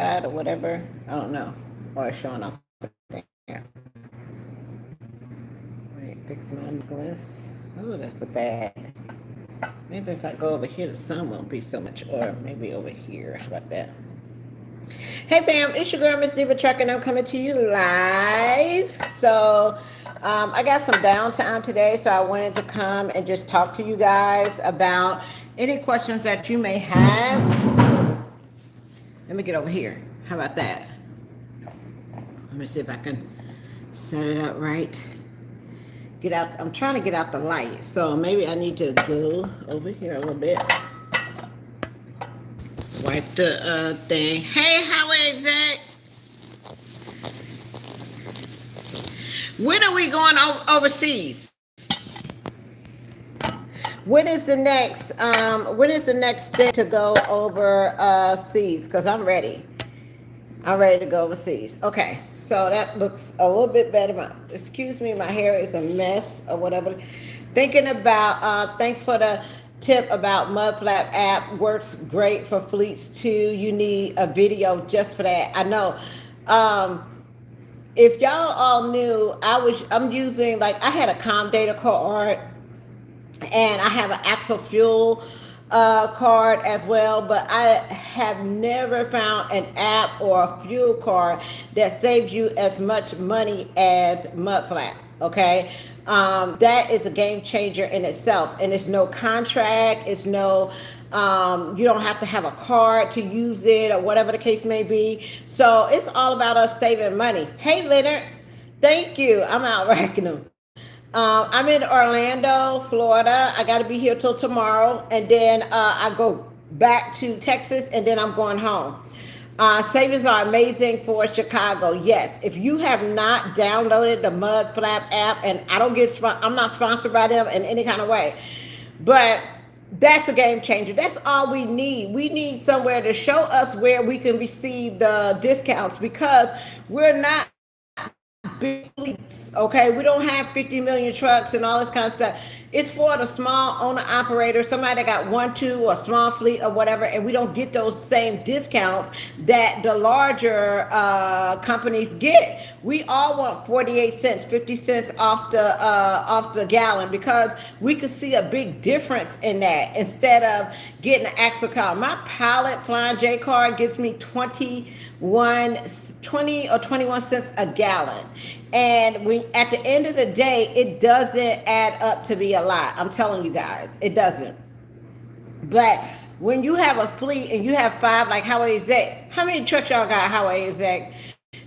or whatever. I don't know. Or it's showing up there. Wait, fix my necklace. Oh, that's a bad. Maybe if I go over here, the sun won't be so much. Or maybe over here. How about that? Hey fam, it's your girl Miss Diva Truck, and I'm coming to you live. So I got some downtime today, so I wanted to come and just talk to you guys about any questions that you may have. Let me get over here. How about that? Let me see if I can set it up right. Get out. I'm trying to get out the light, so maybe I need to go over here a little bit. Wipe the thing. Hey, how is it? When are we going overseas? When is the next thing to go overseas? Because I'm ready. I'm ready to go overseas. Okay, so that looks a little bit better. Excuse me, my hair is a mess or whatever. Thinking about, thanks for the tip about Mudflap app. Works great for fleets too. You need a video just for that. I know. If y'all all knew, I'm using, like, I had a Com Data card and I have an Axle Fuel card as well, but I have never found an app or a fuel card that saves you as much money as Mudflap. Okay, that is a game changer in itself, and it's no contract. It's no you don't have to have a card to use it or whatever the case may be. So it's all about us saving money. Hey Leonard, thank you. I'm out racking them. I'm in Orlando, Florida. I got to be here till tomorrow, and then I go back to Texas, and then I'm going home. Savings are amazing for Chicago. Yes, if you have not downloaded the Mudflap app, and I'm not sponsored by them in any kind of way, but that's a game changer. That's all we need. We need somewhere to show us where we can receive the discounts, because we're not big fleets, okay? We don't have 50 million trucks and all this kind of stuff. It's for the small owner operator, somebody that got one, two, or small fleet or whatever, and we don't get those same discounts that the larger companies get. We all want 48 cents, 50 cents off the gallon, because we could see a big difference in that instead of getting an axle car. My Pilot Flying J card gives me 20 or 21 cents a gallon. And at the end of the day, it doesn't add up to be a lot. I'm telling you guys, it doesn't. But when you have a fleet and you have 5, like Highway Exec, how many trucks y'all got, Highway Exec?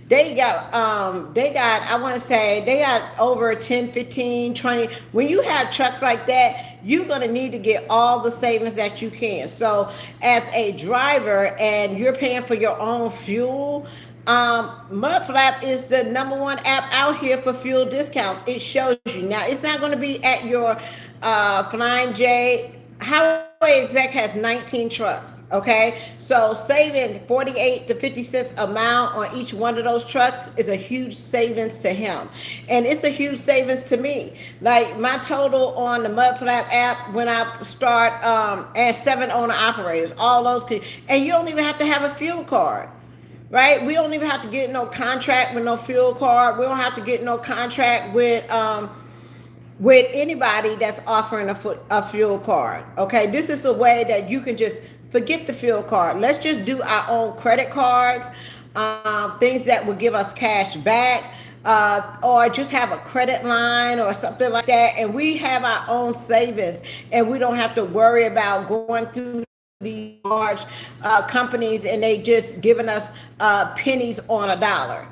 They got, I want to say, they got over 10, 15, 20. When you have trucks like that, you're going to need to get all the savings that you can. So as a driver and you're paying for your own fuel, Mudflap is the #1 app out here for fuel discounts. It shows you. Now, it's not going to be at your Flying J. Highway Exec has 19 trucks, okay? So saving 48 to 50 cents a mile on each one of those trucks is a huge savings to him. And it's a huge savings to me. Like, my total on the Mudflap app when I start, and 7 owner operators, all those, and you don't even have to have a fuel card. Right? We don't even have to get no contract with no fuel card. We don't have to get no contract with anybody that's offering a fuel card. Okay, this is a way that you can just forget the fuel card. Let's just do our own credit cards, things that will give us cash back, or just have a credit line or something like that, and we have our own savings, and we don't have to worry about going through these large companies and they just giving us pennies on a dollar.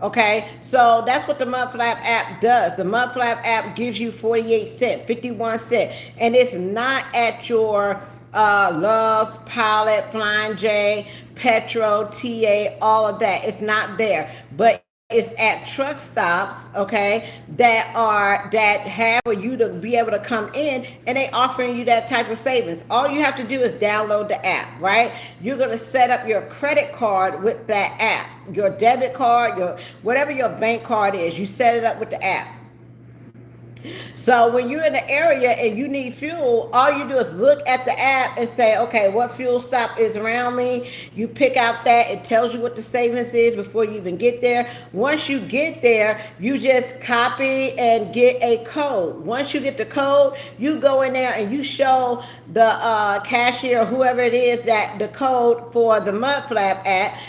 Okay, so that's what the Mudflap app does. The Mudflap app gives you 48 cents, 51 cents, and it's not at your Love's, Pilot, Flying J, Petro, TA, all of that. It's not there, but it's at truck stops, okay, that have for you to be able to come in, and they offering you that type of savings. All you have to do is download the app, right? You're going to set up your credit card with that app, your debit card, your whatever your bank card is. You set it up with the app. So when you're in the area and you need fuel, all you do is look at the app and say, okay, what fuel stop is around me? You pick out that. It tells you what the savings is before you even get there. Once you get there, you just copy and get a code. Once you get the code, you go in there and you show the cashier or whoever it is that the code for the mud flap at.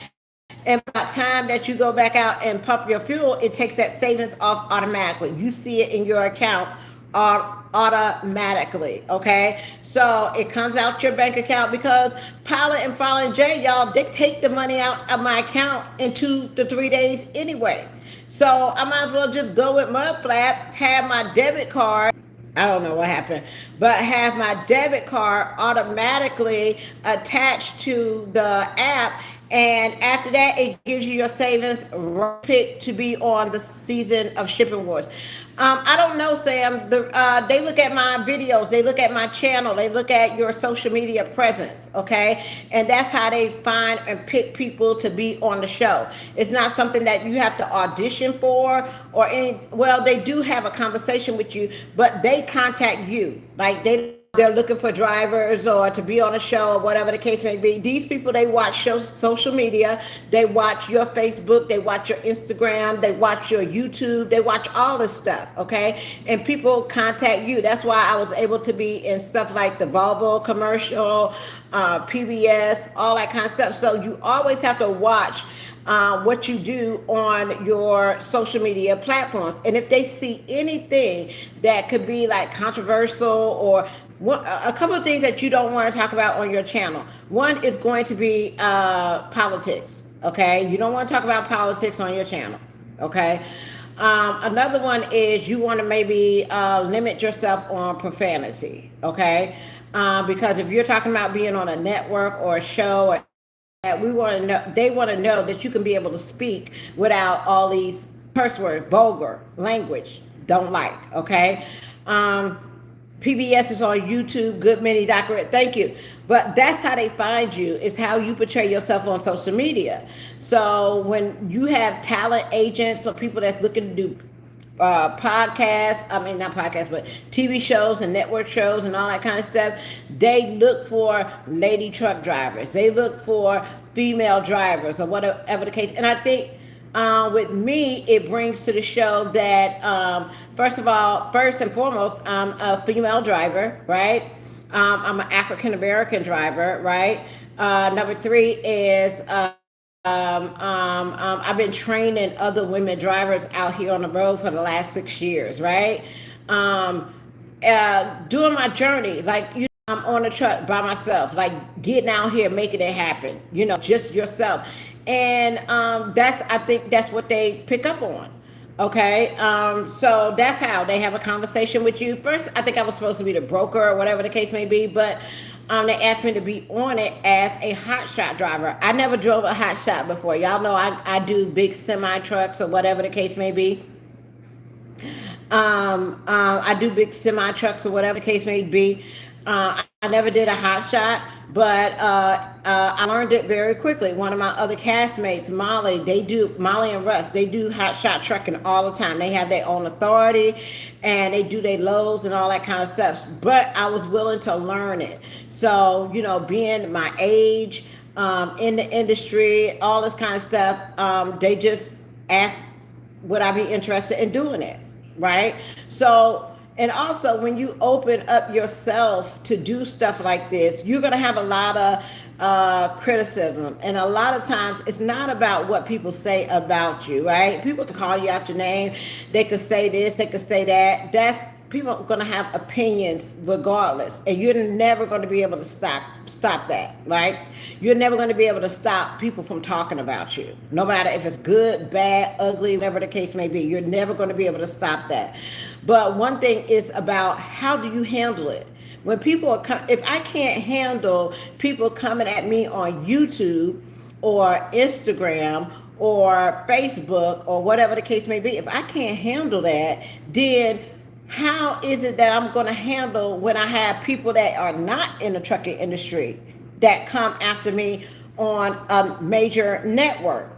And by the time that you go back out and pump your fuel, it takes that savings off automatically. You see it in your account automatically. Okay, so it comes out your bank account because Pilot and Filing J, y'all, they take the money out of my account in 2 to 3 days anyway. So I might as well just go with Mudflap, have my debit card. I don't know what happened, but have my debit card automatically attached to the app. And after that, it gives you your savings pick to be on the season of Shipping Wars. I don't know, Sam. They look at my videos, they look at my channel, they look at your social media presence, okay? And that's how they find and pick people to be on the show. It's not something that you have to audition for or any. Well, they do have a conversation with you, but they contact you. Like they're looking for drivers or to be on a show or whatever the case may be. These people, they watch social media, they watch your Facebook, they watch your Instagram, they watch your YouTube, they watch all this stuff, okay? And people contact you. That's why I was able to be in stuff like the Volvo commercial, PBS, all that kind of stuff. So you always have to watch what you do on your social media platforms. And if they see anything that could be like controversial or a couple of things that you don't want to talk about on your channel. One is going to be politics, okay? You don't want to talk about politics on your channel, okay? Another one is you want to maybe limit yourself on profanity, okay? Because if you're talking about being on a network or a show or that, we want to know, they want to know that you can be able to speak without all these curse words, vulgar language, don't like, okay? PBS is on YouTube, Good Many Document. Thank you. But that's how they find you, is how you portray yourself on social media. So when you have talent agents or people that's looking to do podcasts, I mean, not podcasts, but TV shows and network shows and all that kind of stuff, they look for lady truck drivers. They look for female drivers or whatever the case. And I think with me, it brings to the show that, first and foremost, I'm a female driver, right? I'm an African American driver, right? Number 3 is I've been training other women drivers out here on the road for the last 6 years, right? Doing my journey, like, I'm on a truck by myself, like getting out here, making it happen, just yourself. And I think that's what they pick up on. Okay, so that's how they have a conversation with you. First, I think I was supposed to be the broker or whatever the case may be, but they asked me to be on it as a hotshot driver. I never drove a hotshot before. Y'all know I do big semi trucks or whatever the case may be. I do big semi trucks or whatever the case may be. I never did a hot shot, but I learned it very quickly. One of my other castmates, Molly and Russ, they do hot shot trucking all the time. They have their own authority and they do their loads and all that kind of stuff. But I was willing to learn it. So, being my age, in the industry, all this kind of stuff, they just asked, would I be interested in doing it? Right? So, and also, when you open up yourself to do stuff like this, you're going to have a lot of criticism. And a lot of times, it's not about what people say about you, right? People can call you out your name. They could say this, they could say that. People are going to have opinions regardless. And you're never going to be able to stop that, right? You're never going to be able to stop people from talking about you. No matter if it's good, bad, ugly, whatever the case may be. You're never going to be able to stop that. But one thing is about how do you handle it? When people if I can't handle people coming at me on YouTube or Instagram or Facebook or whatever the case may be, if I can't handle that, then how is it that I'm going to handle when I have people that are not in the trucking industry that come after me on a major network?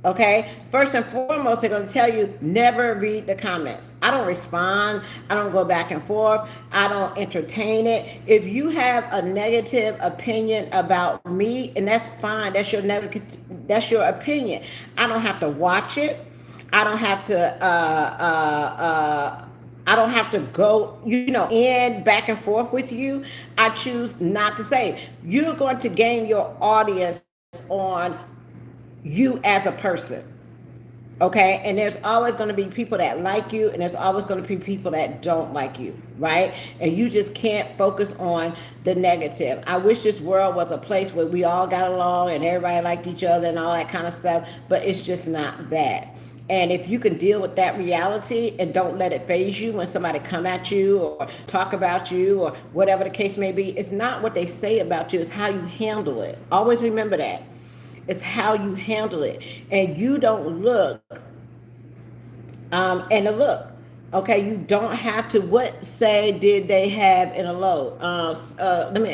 Okay, first and foremost, they're going to tell you never read the comments. I don't respond. I don't go back and forth. I don't entertain it. If you have a negative opinion about me, and that's fine, that's your negative, that's your opinion. I don't have to watch it. I don't have to. I don't have to go, in back and forth with you. I choose not to say. You're going to gain your audience on you as a person. Okay, and there's always going to be people that like you, and there's always going to be people that don't like you, right? And you just can't focus on the negative. I wish this world was a place where we all got along and everybody liked each other and all that kind of stuff, but it's just not that. And if you can deal with that reality and don't let it phase you when somebody come at you or talk about you or whatever the case may be, it's not what they say about you, it's how you handle it. Always remember that. It's how you handle it. And you don't look and a look. Okay, you don't have to. What say did they have in a load? Let me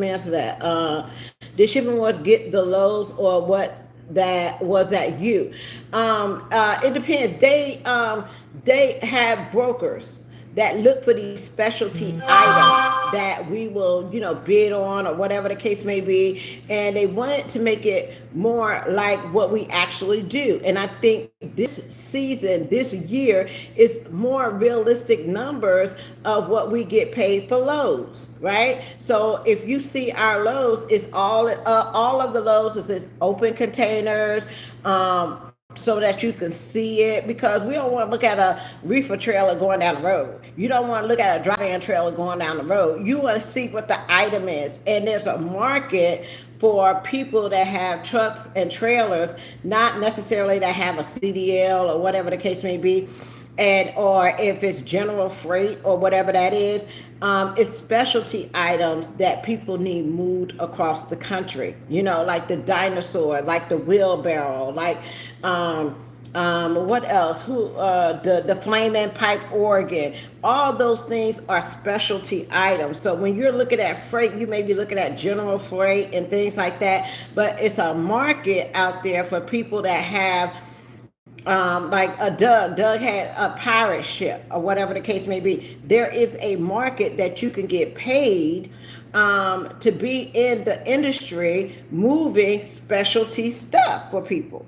answer that. Did Shipping Wars get the lows, or what? That was that you? It depends. They have brokers that look for these specialty items that we will, bid on or whatever the case may be. And they wanted to make it more like what we actually do. And I think this season, this year, is more realistic numbers of what we get paid for loads, right? So if you see our loads, it's all of the loads is open containers, so that you can see it, because we don't want to look at a reefer trailer going down the road. You don't want to look at a dry van trailer going down the road. You want to see what the item is. And there's a market for people that have trucks and trailers, not necessarily that have a CDL or whatever the case may be, and or if it's general freight or whatever that is. It's specialty items that people need moved across the country, like the dinosaur, like the wheelbarrow, like what else, the flaming pipe organ. All those things are specialty items. So when you're looking at freight, you may be looking at general freight and things like that, but it's a market out there for people that have like a Doug had a pirate ship or whatever the case may be. There is a market that you can get paid to be in the industry moving specialty stuff for people.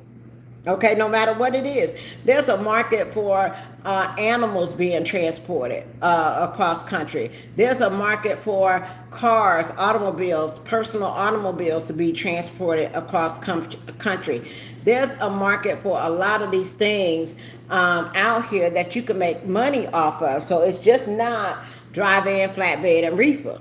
Okay, no matter what it is, there's a market for animals being transported across country. There's a market for cars, automobiles, personal automobiles to be transported across country. There's a market for a lot of these things out here that you can make money off of. So it's just not drive-in, flatbed, and reefer.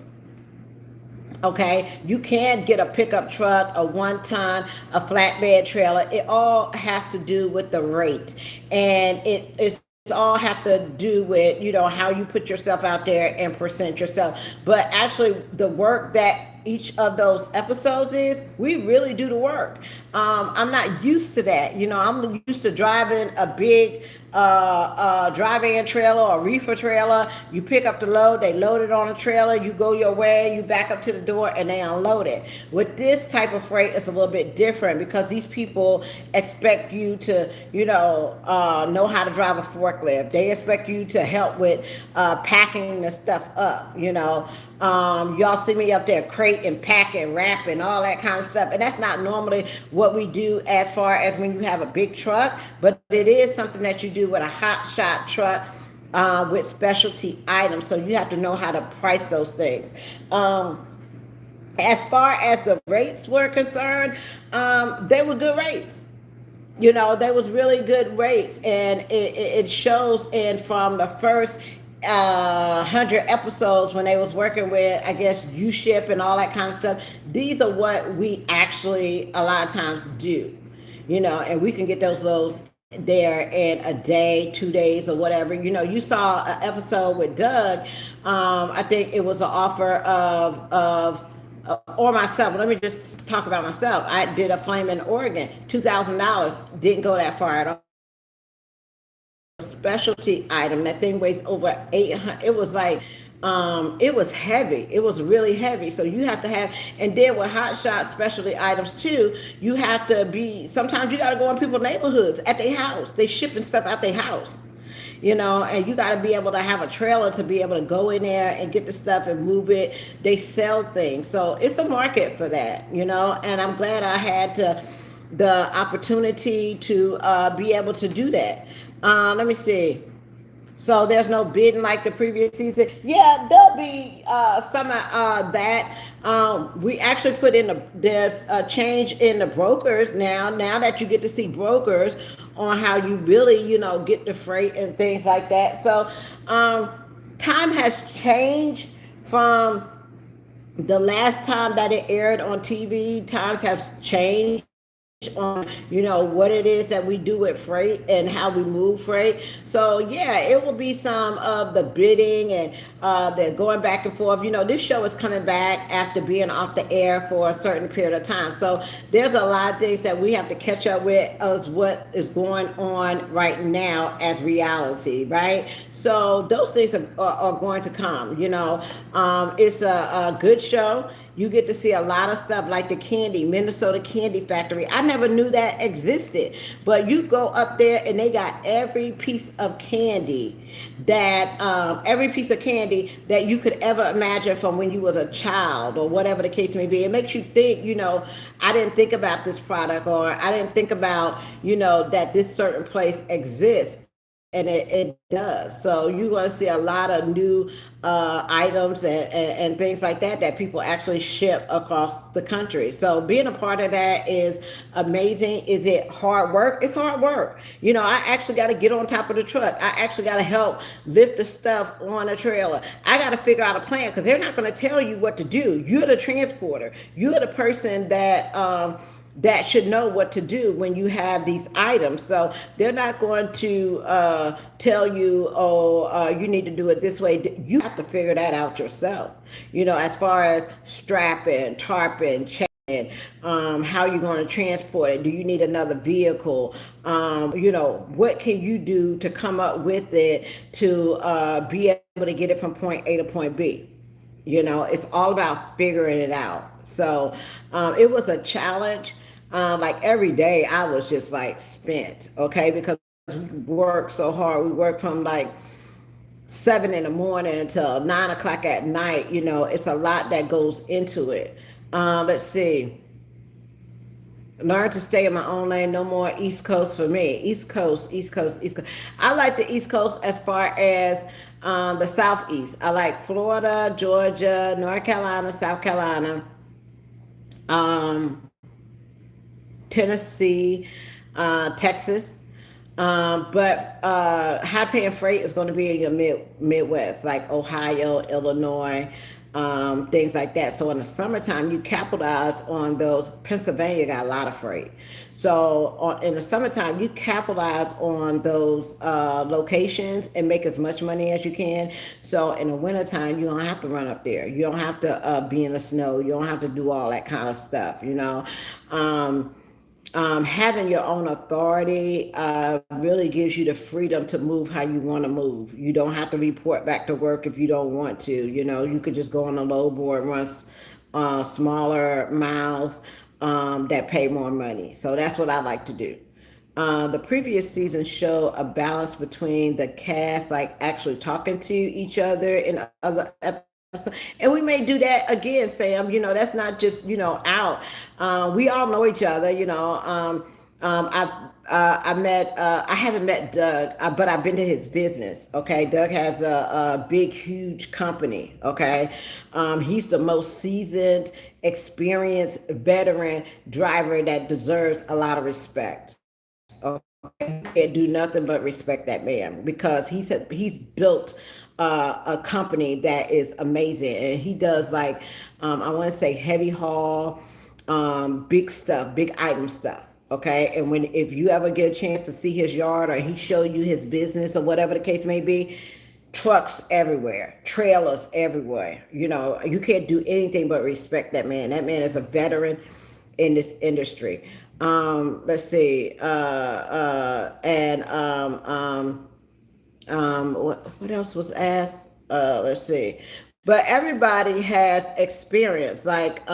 Okay, you can get a pickup truck, a 1-ton, a flatbed trailer. It all has to do with the rate, and it's all have to do with how you put yourself out there and present yourself. But actually, the work that each of those episodes is, we really do the work. I'm not used to that. I'm used to driving a big drive-in trailer or reefer trailer. You pick up the load, they load it on a trailer, you go your way, you back up to the door, and they unload it. With this type of freight, it's a little bit different because these people expect you to, know how to drive a forklift. They expect you to help with packing the stuff up, y'all see me up there crating, packing, wrapping, all that kind of stuff. And that's not normally what we do as far as when you have a big truck, but it is something that you do with a hot shot truck with specialty items. So you have to know how to price those things. As far as the rates were concerned, they were good rates. They was really good rates, and it shows in from the first 100 episodes when they was working with, I guess, U-Ship and all that kind of stuff. These are what we actually a lot of times do, and we can get those loads there in a day, 2 days, or whatever. You saw an episode with Doug. I think it was an offer of or myself. Let me just talk about myself. I did a flame in Oregon, $2,000. Didn't go that far at all. Specialty item. That thing weighs over 800. It was like it was heavy. It was really heavy. So you have to have, and then with hot shot specialty items too, you have to be, sometimes you got to go in people's neighborhoods at their house. They shipping stuff out their house, and you got to be able to have a trailer to be able to go in there and get the stuff and move it. They sell things. So it's a market for that, and I'm glad I had the opportunity to be able to do that. Let me see. So there's no bidding like the previous season. Yeah, there'll be some of that. We actually put in there's a change in the brokers now. Now that you get to see brokers on how you really, get the freight and things like that. So time has changed from the last time that it aired on TV. Times have changed on what it is that we do with freight and how we move freight. So yeah, it will be some of the bidding and the going back and forth. This show is coming back after being off the air for a certain period of time, so there's a lot of things that we have to catch up with as what is going on right now as reality, right? So those things are going to come. It's a good show. You get to see a lot of stuff like the Minnesota Candy Factory. I never knew that existed. But you go up there and they got every piece of candy that you could ever imagine from when you was a child or whatever the case may be. It makes you think, I didn't think about this product, or I didn't think about, that this certain place exists. And it does. So you're going to see a lot of new items and things like that people actually ship across the country. So being a part of that is amazing. Is it hard work? It's hard work. I actually got to get on top of the truck. I actually got to help lift the stuff on a trailer. I got to figure out a plan, because they're not going to tell you what to do. You're the transporter. You're the person that should know what to do when you have these items. So they're not going to tell you, you need to do it this way. You have to figure that out yourself. As far as strapping, tarping, checking, how you're going to transport it. Do you need another vehicle? What can you do to come up with it to be able to get it from point A to point B? It's all about figuring it out. So it was a challenge. Like every day I was just like spent, okay, because we work so hard. We work from like 7 in the morning until 9 o'clock at night. It's a lot that goes into it. Let's see. Learn to stay in my own lane. No more East Coast for me. East Coast, East Coast, East Coast. I like the East Coast as far as the Southeast. I like Florida, Georgia, North Carolina, South Carolina. Tennessee, Texas, but high paying freight is going to be in your Midwest, like Ohio, Illinois, things like that. So in the summertime, you capitalize on those. Pennsylvania got a lot of freight. So in the summertime, you capitalize on those locations and make as much money as you can. So in the wintertime, you don't have to run up there. You don't have to be in the snow. You don't have to do all that kind of stuff, having your own authority really gives you the freedom to move how you want to move. You don't have to report back to work if you don't want to. You could just go on a low board, run smaller miles that pay more money. So that's what I like to do. The previous season showed a balance between the cast, like actually talking to each other in other episodes. And we may do that again, Sam. That's not just out. We all know each other. I haven't met Doug, but I've been to his business. Okay, Doug has a big, huge company. Okay, he's the most seasoned, experienced, veteran driver that deserves a lot of respect. Okay, can't do nothing but respect that man, because he's built a company that is amazing, and he does like I want to say heavy haul, big stuff, big item stuff. Okay, and if you ever get a chance to see his yard, or he show you his business or whatever the case may be, trucks everywhere, trailers everywhere. You can't do anything but respect that man. That man is a veteran in this industry. Let's see. And what else was asked? Let's see. But everybody has experience. Like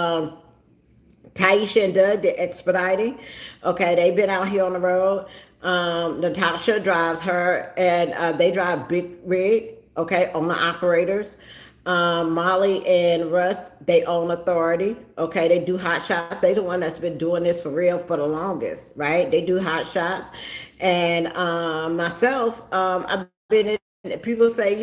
Taisha and Doug, the expediting. Okay, they've been out here on the road. Natasha drives her, and they drive big rig. Okay, owner operators. Molly and Russ, they own authority. Okay, they do hot shots. They the one that's been doing this for real for the longest, right? They do hot shots, and myself, I've been in. People say,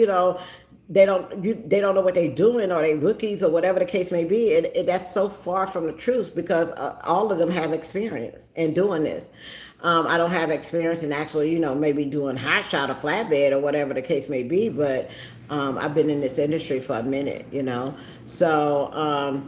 they don't know what they're doing, or they rookies, or whatever the case may be. That's so far from the truth, because all of them have experience in doing this. I don't have experience in actually, maybe doing hot shot or flatbed or whatever the case may be, but I've been in this industry for a minute. So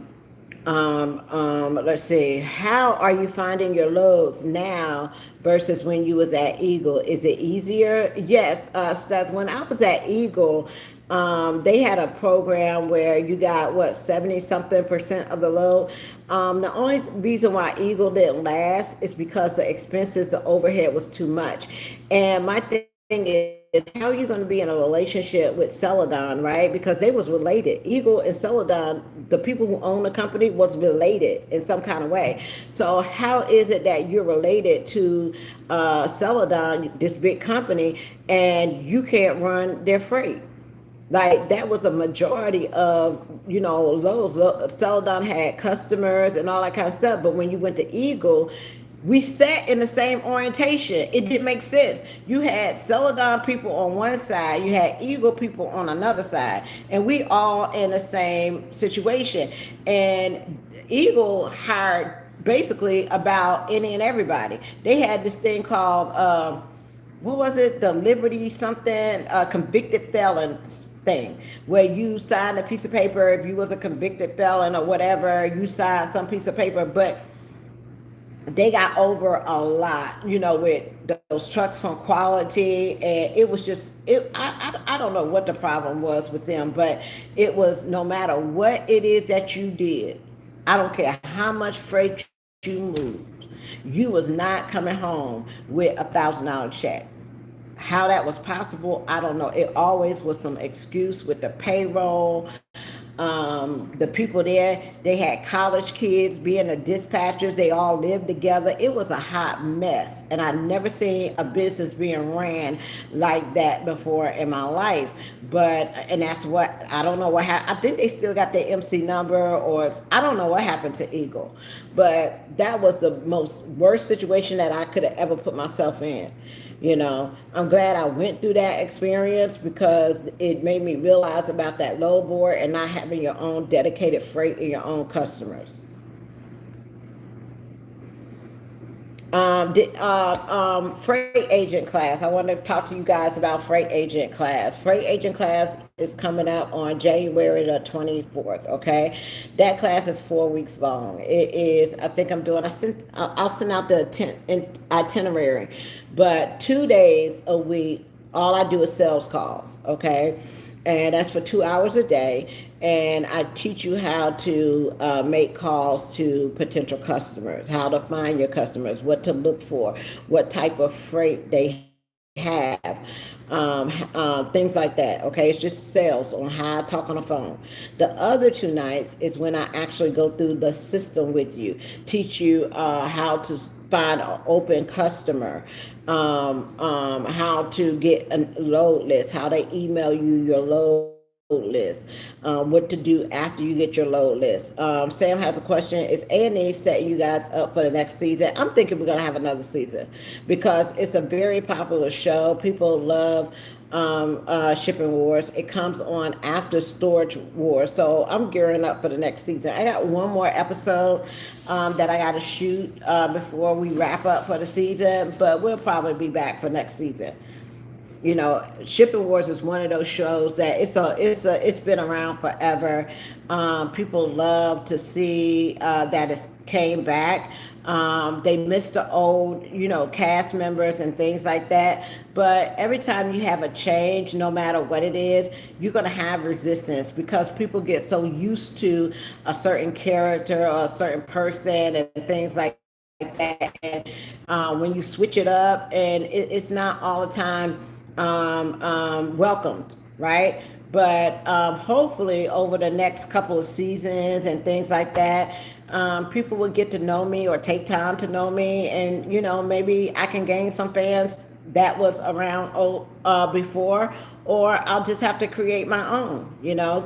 let's see. How are you finding your loads now versus when you was at Eagle? Is it easier? Yes. Says when I was at Eagle, they had a program where you got what 70 something percent of the load. The only reason why Eagle didn't last is because the expenses, the overhead was too much. And my thing is, how are you going to be in a relationship with Celadon, right? Because they was related. Eagle and Celadon, the people who own the company, was related in some kind of way. So how is it that you're related to Celadon, this big company, and you can't run their freight? Like, that was a majority of, loads. Celadon had customers and all that kind of stuff. But when you went to Eagle, we sat in the same orientation. It didn't make sense. You had Celadon people on one side, you had Eagle people on another side, and we all in the same situation. And Eagle hired basically about any and everybody. They had this thing called what was it? The Liberty something, convicted felon thing, where you signed a piece of paper. If you was a convicted felon or whatever, you signed some piece of paper. But they got over a lot, with those trucks from Quality, and it was just I don't know what the problem was with them, but it was, no matter what it is that you did, I don't care how much freight you moved, you was not coming home with $1,000 check. How that was possible, I don't know. It always was some excuse with the payroll. The people there, they had college kids being the dispatchers. They all lived together. It was a hot mess, and I never seen a business being ran like that before in my life. And that's what, I don't know what happened. I think they still got their MC number, or I don't know what happened to Eagle, but that was the most worst situation that I could have ever put myself in. I'm glad I went through that experience, because it made me realize about that load board and not having your own dedicated freight and your own customers. Freight agent class. I want to talk to you guys about freight agent class. Freight agent class is coming up on January the 24th. Okay, that class is 4 weeks long. It is. I think I'm doing. I'll send out the itinerary, but 2 days a week. All I do is sales calls. Okay, and that's for 2 hours a day. And I teach you how to make calls to potential customers, how to find your customers, what to look for, what type of freight they have, things like that. Okay, it's just sales on how I talk on the phone. The other 2 nights is when I actually go through the system with you, teach you how to find an open customer, how to get a load list, how they email you your load list, what to do after you get your load list. Sam has a question. Is A&E setting you guys up for the next season? I'm thinking we're going to have another season, because it's a very popular show. People love Shipping Wars. It comes on after Storage Wars. So I'm gearing up for the next season. I got one more episode that I got to shoot before we wrap up for the season, but we'll probably be back for next season. Shipping Wars is one of those shows that it's been around forever. People love to see that it came back. They miss the old, cast members and things like that. But every time you have a change, no matter what it is, you're gonna have resistance, because people get so used to a certain character or a certain person and things like that. And when you switch it up, and it's not all the time welcomed, right? But hopefully, over the next couple of seasons and things like that, people will get to know me or take time to know me, and maybe I can gain some fans that was around before, or I'll just have to create my own.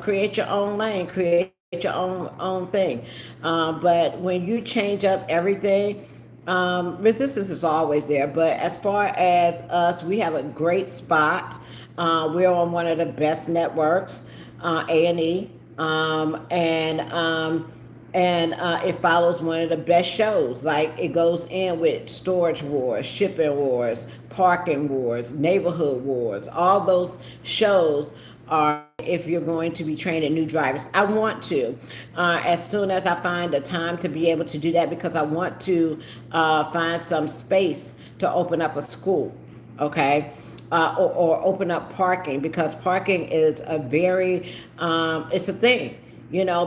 Create your own lane, create your own thing. But when you change up everything, resistance is always there. But as far as us, we have a great spot. We're on one of the best networks, A&E, and it follows one of the best shows. Like, it goes in with storage wars, shipping wars, parking wars, neighborhood wars. All those shows are, if you're going to be training new drivers. I want to, as soon as I find the time to be able to do that, because I want to find some space to open up a school, okay? Or open up parking, because parking is a very, it's a thing.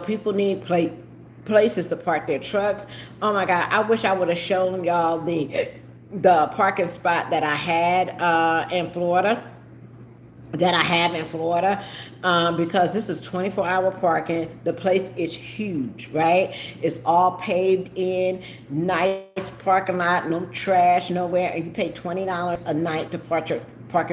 People need places to park their trucks. Oh my God, I wish I would have shown y'all the parking spot that I had in Florida, that I have in Florida, because this is 24-hour parking. The place is huge, right? It's all paved in, nice parking lot, no trash nowhere, and you pay $20 a night to park your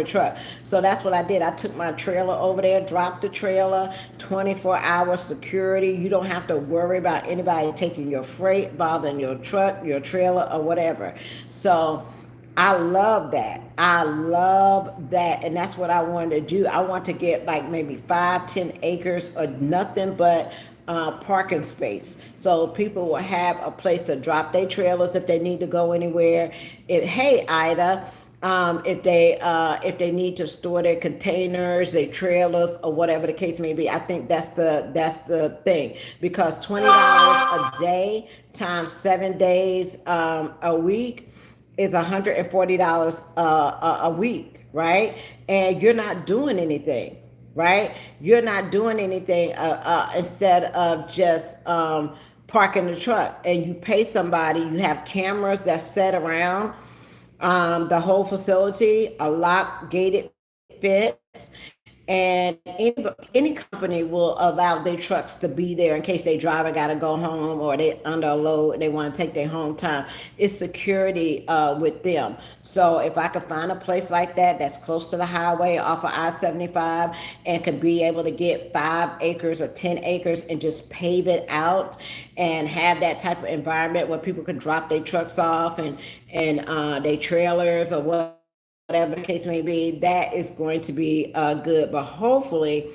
truck. So that's what I did. I took my trailer over there, dropped the trailer, 24-hour security. You don't have to worry about anybody taking your freight, bothering your truck, your trailer, or whatever. So I love that. I love that. And that's what I wanted to do. I want to get like maybe 5-10 acres of nothing but parking space. So people will have a place to drop their trailers if they need to go anywhere. Hey, Ida, if they need to store their containers, their trailers, or whatever the case may be. I think that's the thing, because $20 a day times 7 days a week is $140 a week, right? And you're not doing anything, right? You're not doing anything instead of just parking the truck, and you pay somebody. You have cameras that set around the whole facility, a lock gated fence, and any company will allow their trucks to be there in case their driver got to go home, or they under a load and they want to take their home time. It's security with them. So if I could find a place like that that's close to the highway off of I-75, and could be able to get 5 acres or 10 acres and just pave it out, and have that type of environment where people could drop their trucks off, and their trailers, or whatever the case may be, that is going to be good. But hopefully,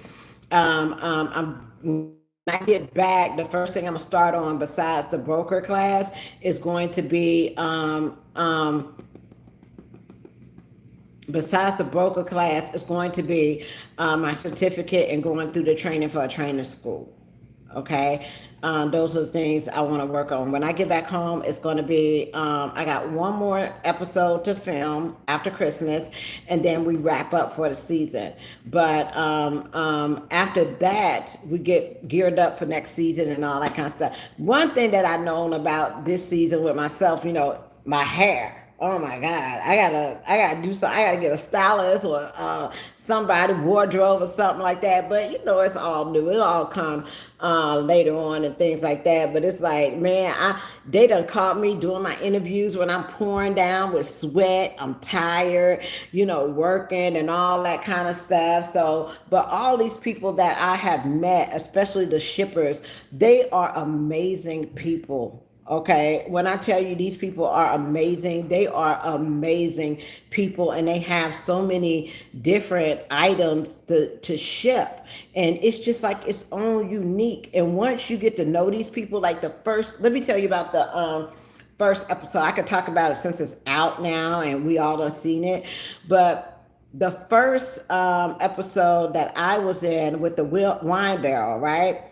when I get back, the first thing I'm gonna start on, besides the broker class, is going to be besides the broker class, is going to be my certificate and going through the training for a training school. Okay. Those are the things I want to work on. When I get back home, it's going to be, I got one more episode to film after Christmas, and then we wrap up for the season. But after that, we get geared up for next season and all that kind of stuff. One thing that I've known about this season with myself, my hair. Oh my God, I gotta do something. I gotta get a stylist, or somebody, wardrobe or something like that. But it's all new. It all come later on and things like that. But it's like, man, they done caught me doing my interviews when I'm pouring down with sweat. I'm tired, working and all that kind of stuff. So, but all these people that I have met, especially the shippers, they are amazing people. Okay, when I tell you these people are amazing, they are amazing people, and they have so many different items to ship. And it's just like its own unique. And once you get to know these people, like let me tell you about the first episode. I could talk about it since it's out now and we all have seen it. But the first episode that I was in with the wine barrel, right?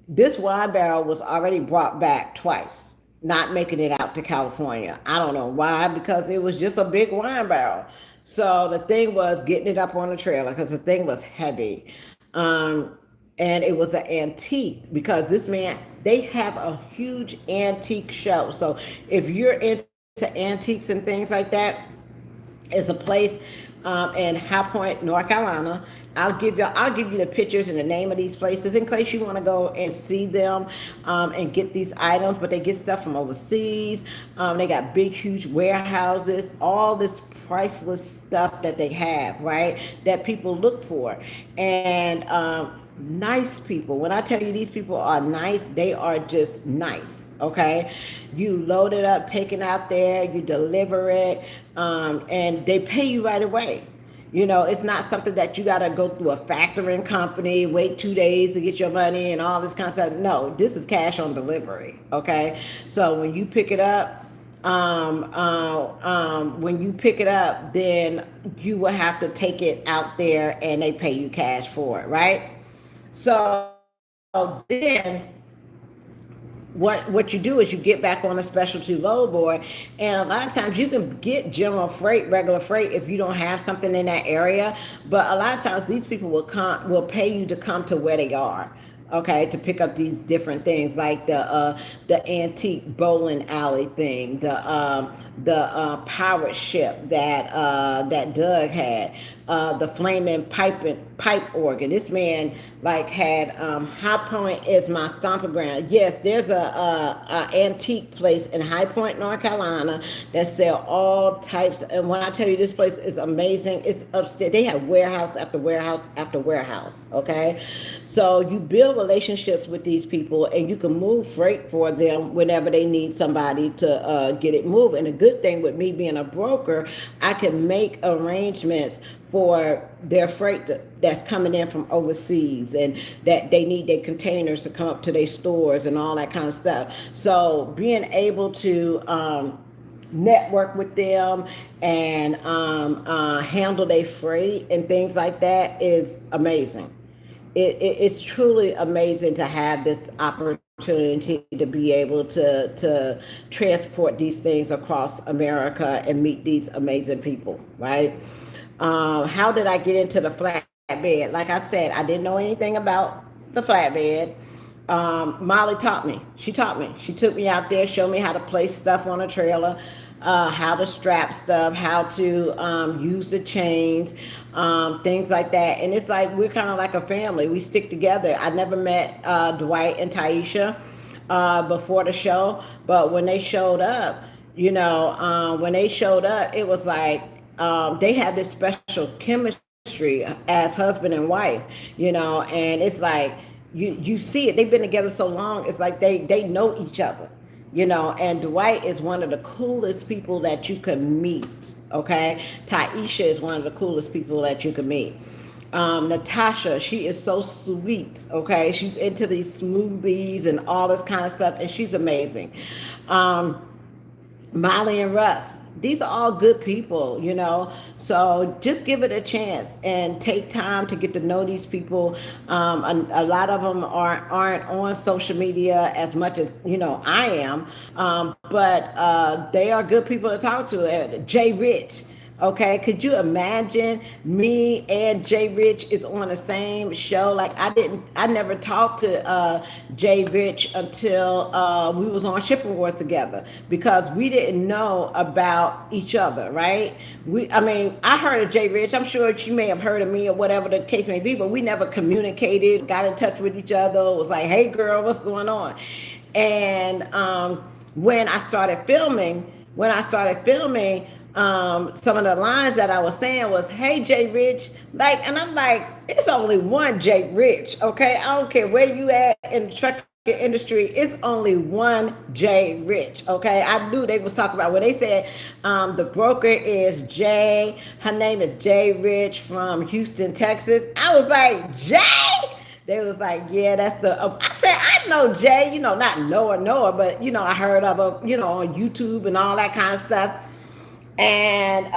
This wine barrel was already brought back twice, not making it out to California. I don't know why, because it was just a big wine barrel. So the thing was getting it up on the trailer, because the thing was heavy. And it was an antique, because this man, they have a huge antique show. So if you're into antiques and things like that, it's a place in High Point, North Carolina. I'll give you the pictures and the name of these places in case you want to go and see them, and get these items. But they get stuff from overseas. They got big, huge warehouses, all this priceless stuff that they have, right? That people look for, and nice people. When I tell you these people are nice, they are just nice. Okay, you load it up, take it out there, you deliver it, and they pay you right away. You know, it's not something that you got to go through a factoring company, wait 2 days to get your money and all this kind of stuff. No, this is cash on delivery. Okay. So when you pick it up, then you will have to take it out there and they pay you cash for it. Right. So then what you do is you get back on a specialty load board, and a lot of times you can get general freight, regular freight, if you don't have something in that area. But a lot of times these people will pay you to come to where they are, okay, to pick up these different things, like the antique bowling alley thing, the pirate ship that Doug had, the flaming pipe organ. This man like had High Point is my stomping ground. Yes, there's a antique place in High Point, North Carolina, that sell all types. And when I tell you this place is amazing, it's upstairs. They have warehouse after warehouse after warehouse. Okay, so you build relationships with these people, and you can move freight for them whenever they need somebody to get it moved. And the good thing with me being a broker, I can make arrangements for their freight that's coming in from overseas, and that they need their containers to come up to their stores and all that kind of stuff. So being able to network with them and handle their freight and things like that is amazing. It's truly amazing to have this opportunity to be able to transport these things across America and meet these amazing people, right? How did I get into the flatbed? Like I said, I didn't know anything about the flatbed. Molly taught me. She taught me. She took me out there, showed me how to place stuff on a trailer, how to strap stuff, how to use the chains, things like that. And it's like we're kind of like a family. We stick together. I never met Dwight and Taisha before the show, but when they showed up, it was like they had this special chemistry as husband and wife, and it's like you see it. They've been together so long. It's like they know each other, and Dwight is one of the coolest people that you can meet. Okay. Taisha is one of the coolest people that you can meet. Natasha, she is so sweet. Okay. She's into these smoothies and all this kind of stuff, and she's amazing. Molly and Russ, these are all good people, so just give it a chance and take time to get to know these people. A lot of them aren't on social media as much as I am, but they are good people to talk to. Jay Rich. Okay, could you imagine me and Jay Rich is on the same show? Like I never talked to Jay Rich until we was on Shipping Wars together, because we didn't know about each other, right? I heard of Jay Rich. I'm sure she may have heard of me or whatever the case may be, but we never communicated, got in touch with each other. It was like, hey girl, what's going on? And when I started filming, some of the lines that I was saying was, hey, Jay Rich, and I'm like, it's only one Jay Rich, okay? I don't care where you at in the trucking industry, it's only one Jay Rich, okay? I knew they was talking about when they said the broker is Jay, her name is Jay Rich from Houston, Texas. I was like, Jay? They was like, yeah, that's I said, I know Jay, not Noah, but, I heard of her, on YouTube and all that kind of stuff. And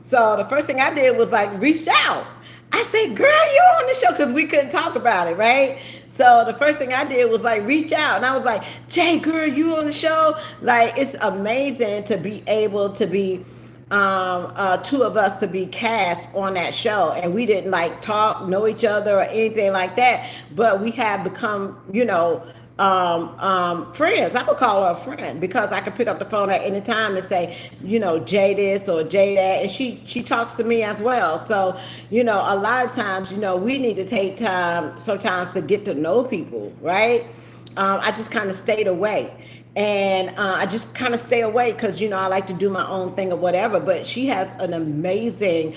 so the first thing I did was like reach out. I said, girl, you on the show, because we couldn't talk about it, right? So the first thing I did was like reach out, and I was like, Jay, girl, you on the show? Like, it's amazing to be able to be two of us to be cast on that show, and we didn't like talk, know each other or anything like that, but we have become, friends. I would call her a friend because I could pick up the phone at any time and say, Jay this or Jay that, and she talks to me as well. So, a lot of times, we need to take time sometimes to get to know people, right? I just kind of stayed away. And I just kind of stay away because I like to do my own thing or whatever. But she has an amazing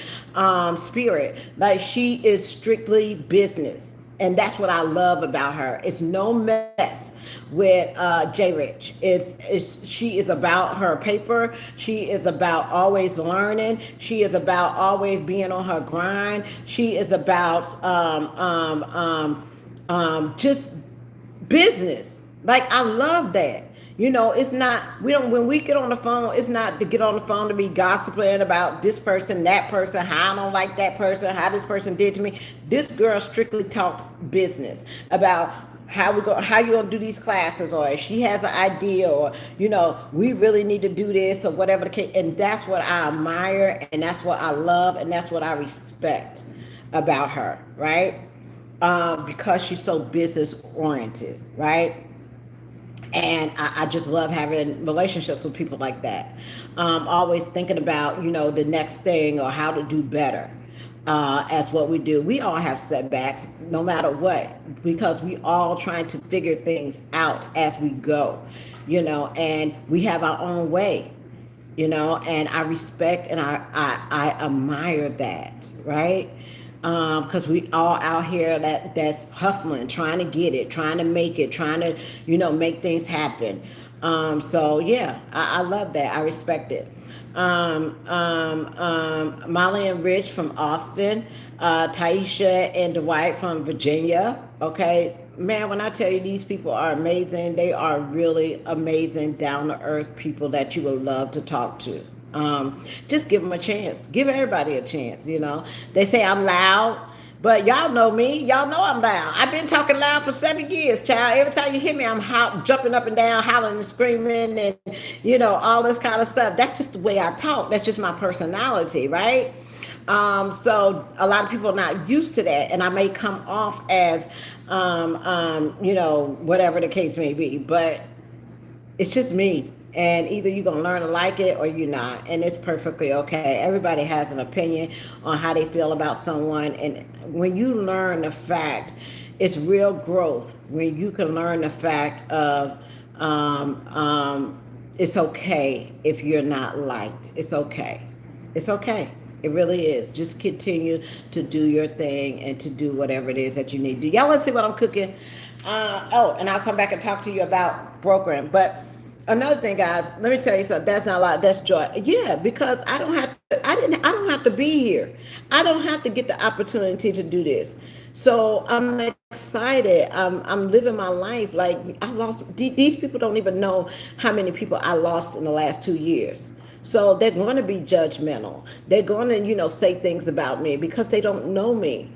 spirit. Like, she is strictly business, and that's what I love about her. It's no mess with J Rich. She is about her paper. She is about always learning. She is about always being on her grind. She is about just business. Like, I love that. It's not, we don't, when we get on the phone, it's not to get on the phone to be gossiping about this person, that person, how I don't like that person, how this person did to me. This girl strictly talks business about how you gonna do these classes, or if she has an idea, or we really need to do this, or whatever the case. And that's what I admire, and that's what I love, and that's what I respect about her, right? Because she's so business oriented, right? And I just love having relationships with people like that. Always thinking about, the next thing or how to do better. As what we do. We all have setbacks, no matter what, because we all trying to figure things out as we go, and we have our own way, and I respect and I admire that, right? Because we all out here that's hustling, trying to get it, trying to make it, trying to, make things happen. So yeah, I love that. I respect it. Molly and Rich from Austin, Taisha and Dwight from Virginia. Okay, man, when I tell you these people are amazing, they are really amazing, down to earth people that you would love to talk to. Just give them a chance. Give everybody a chance. They say I'm loud, but y'all know me. Y'all know I'm loud. I've been talking loud for 7 years, child. Every time you hear me, I'm jumping up and down, hollering and screaming, and all this kind of stuff. That's just the way I talk. That's just my personality, right? So a lot of people are not used to that, and I may come off as, whatever the case may be, but it's just me. And either you're going to learn to like it or you're not. And it's perfectly okay. Everybody has an opinion on how they feel about someone. And when you learn the fact, it's real growth. When you can learn the fact of it's okay if you're not liked. It's okay. It's okay. It really is. Just continue to do your thing and to do whatever it is that you need to do. Y'all want to see what I'm cooking? And I'll come back and talk to you about brokering. But another thing, guys, let me tell you something. That's not a lot. That's joy. Yeah, because I don't have to be here. I don't have to get the opportunity to do this. So I'm excited. I'm living my life. Like, I lost, these people don't even know how many people I lost in the last 2 years. So they're going to be judgmental. They're going to, say things about me because they don't know me.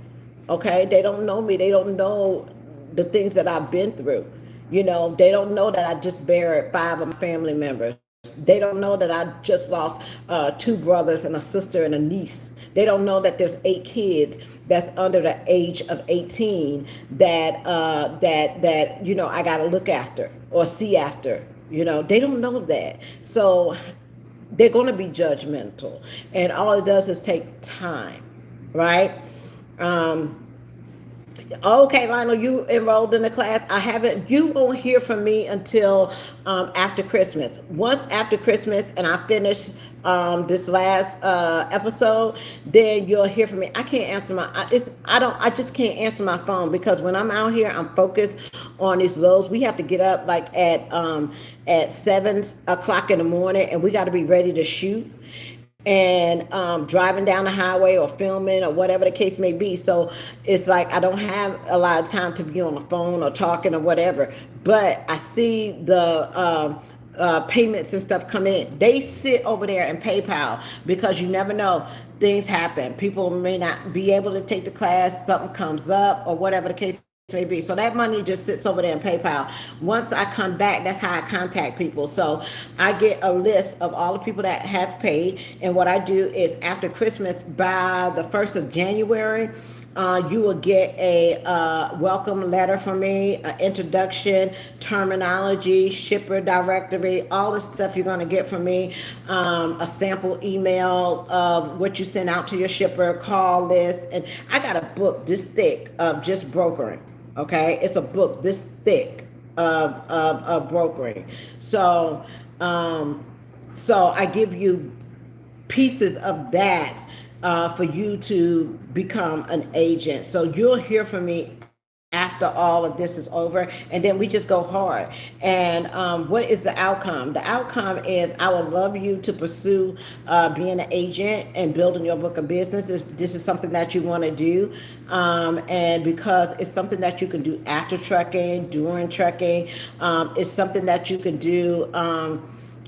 Okay? They don't know me. They don't know the things that I've been through. They don't know that I just buried 5 of my family members. They don't know that I just lost 2 brothers and a sister and a niece. They don't know that there's 8 kids that's under the age of 18 that I got to look after or see after. They don't know that. So they're going to be judgmental, and all it does is take time, right? Okay, Lionel, you enrolled in the class. I haven't. You won't hear from me until after Christmas. Once after Christmas, and I finish this last episode, then you'll hear from me. I can't answer I just can't answer my phone because when I'm out here, I'm focused on these lows. We have to get up like at 7 o'clock in the morning, and we got to be ready to shoot. And driving down the highway or filming or whatever the case may be. So it's like I don't have a lot of time to be on the phone or talking or whatever. But I see the payments and stuff come in. They sit over there in PayPal because you never know. Things happen. People may not be able to take the class. Something comes up or whatever the case may be. So that money just sits over there in PayPal. Once I come back, that's how I contact people. So I get a list of all the people that has paid. And what I do is after Christmas, by the 1st of January, You will get a welcome letter from me, an introduction, terminology, shipper directory, all the stuff you're going to get from me, a sample email of what you send out to your shipper, call list. And I got a book this thick of just brokering. Okay, it's a book this thick of brokering. So I give you pieces of that for you to become an agent. So you'll hear from me after all of this is over, and then we just go hard. And what is the outcome? The outcome is I would love you to pursue being an agent and building your book of business. If this is something that you want to do, and because it's something that you can do after trucking, during trucking, it's something that you can do.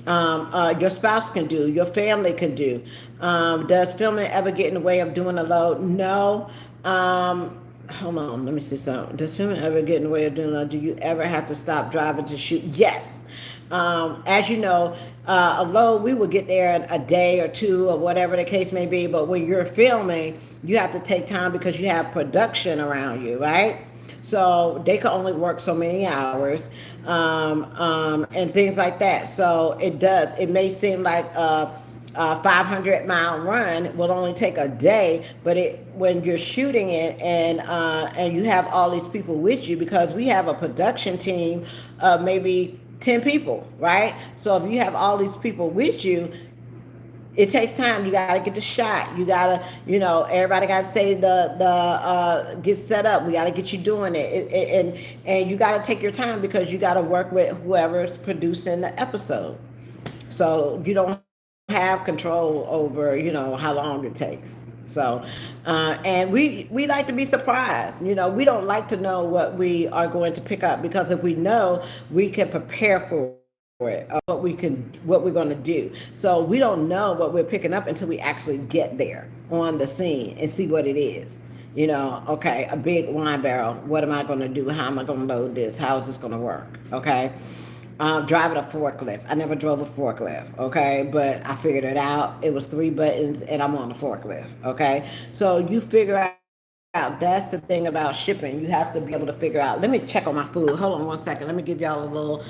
Your spouse can do, your family can do. Does filming ever get in the way of doing a load? No. Hold on, let me see something. Does filming ever get in the way of doing a load? Do you ever have to stop driving to shoot? Yes. As you know, a load, we will get there in a day or two or whatever the case may be. But when you're filming, you have to take time because you have production around you, right? So they can only work so many hours, and things like that. So it may seem like a 500-mile run will only take a day, but when you're shooting it and you have all these people with you, because we have a production team of maybe 10 people, right? So if you have all these people with you, it takes time. You gotta get the shot. You gotta, everybody gotta say get set up. We gotta get you doing it, and you gotta take your time because you gotta work with whoever's producing the episode. So you don't have control over, how long it takes. So, and we like to be surprised. We don't like to know what we are going to pick up, because if we know, we can prepare for it, what we're going to do. So we don't know what we're picking up until we actually get there on the scene and see what it is. Okay, a big wine barrel. What am I going to do? How am I going to load this? How is this going to work? Okay. Driving a forklift. I never drove a forklift, okay? But I figured it out. It was 3 buttons and I'm on the forklift, okay? So you figure out, that's the thing about shipping. You have to be able to figure out. Let me check on my food. Hold on one second. Let me give y'all a little,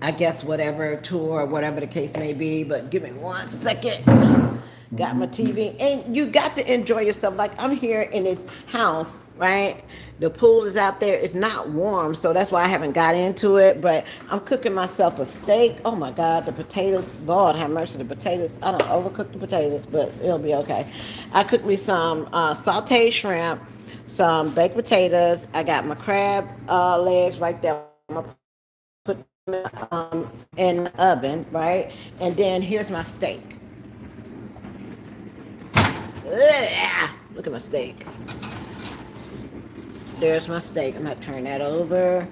I guess whatever tour, whatever the case may be, but give me 1 second. Got my TV, and you got to enjoy yourself. Like, I'm here in this house, right? The pool is out there. It's not warm, so that's why I haven't got into it, but I'm cooking myself a steak. Oh my God, the potatoes, Lord have mercy, the potatoes. I don't overcook the potatoes, but it'll be okay. I cooked me some sauteed shrimp, some baked potatoes. I got my crab legs right there. I'm gonna put them in the oven, right? And then here's my steak. Ugh, look at my steak. There's my steak. I'm going to turn that over.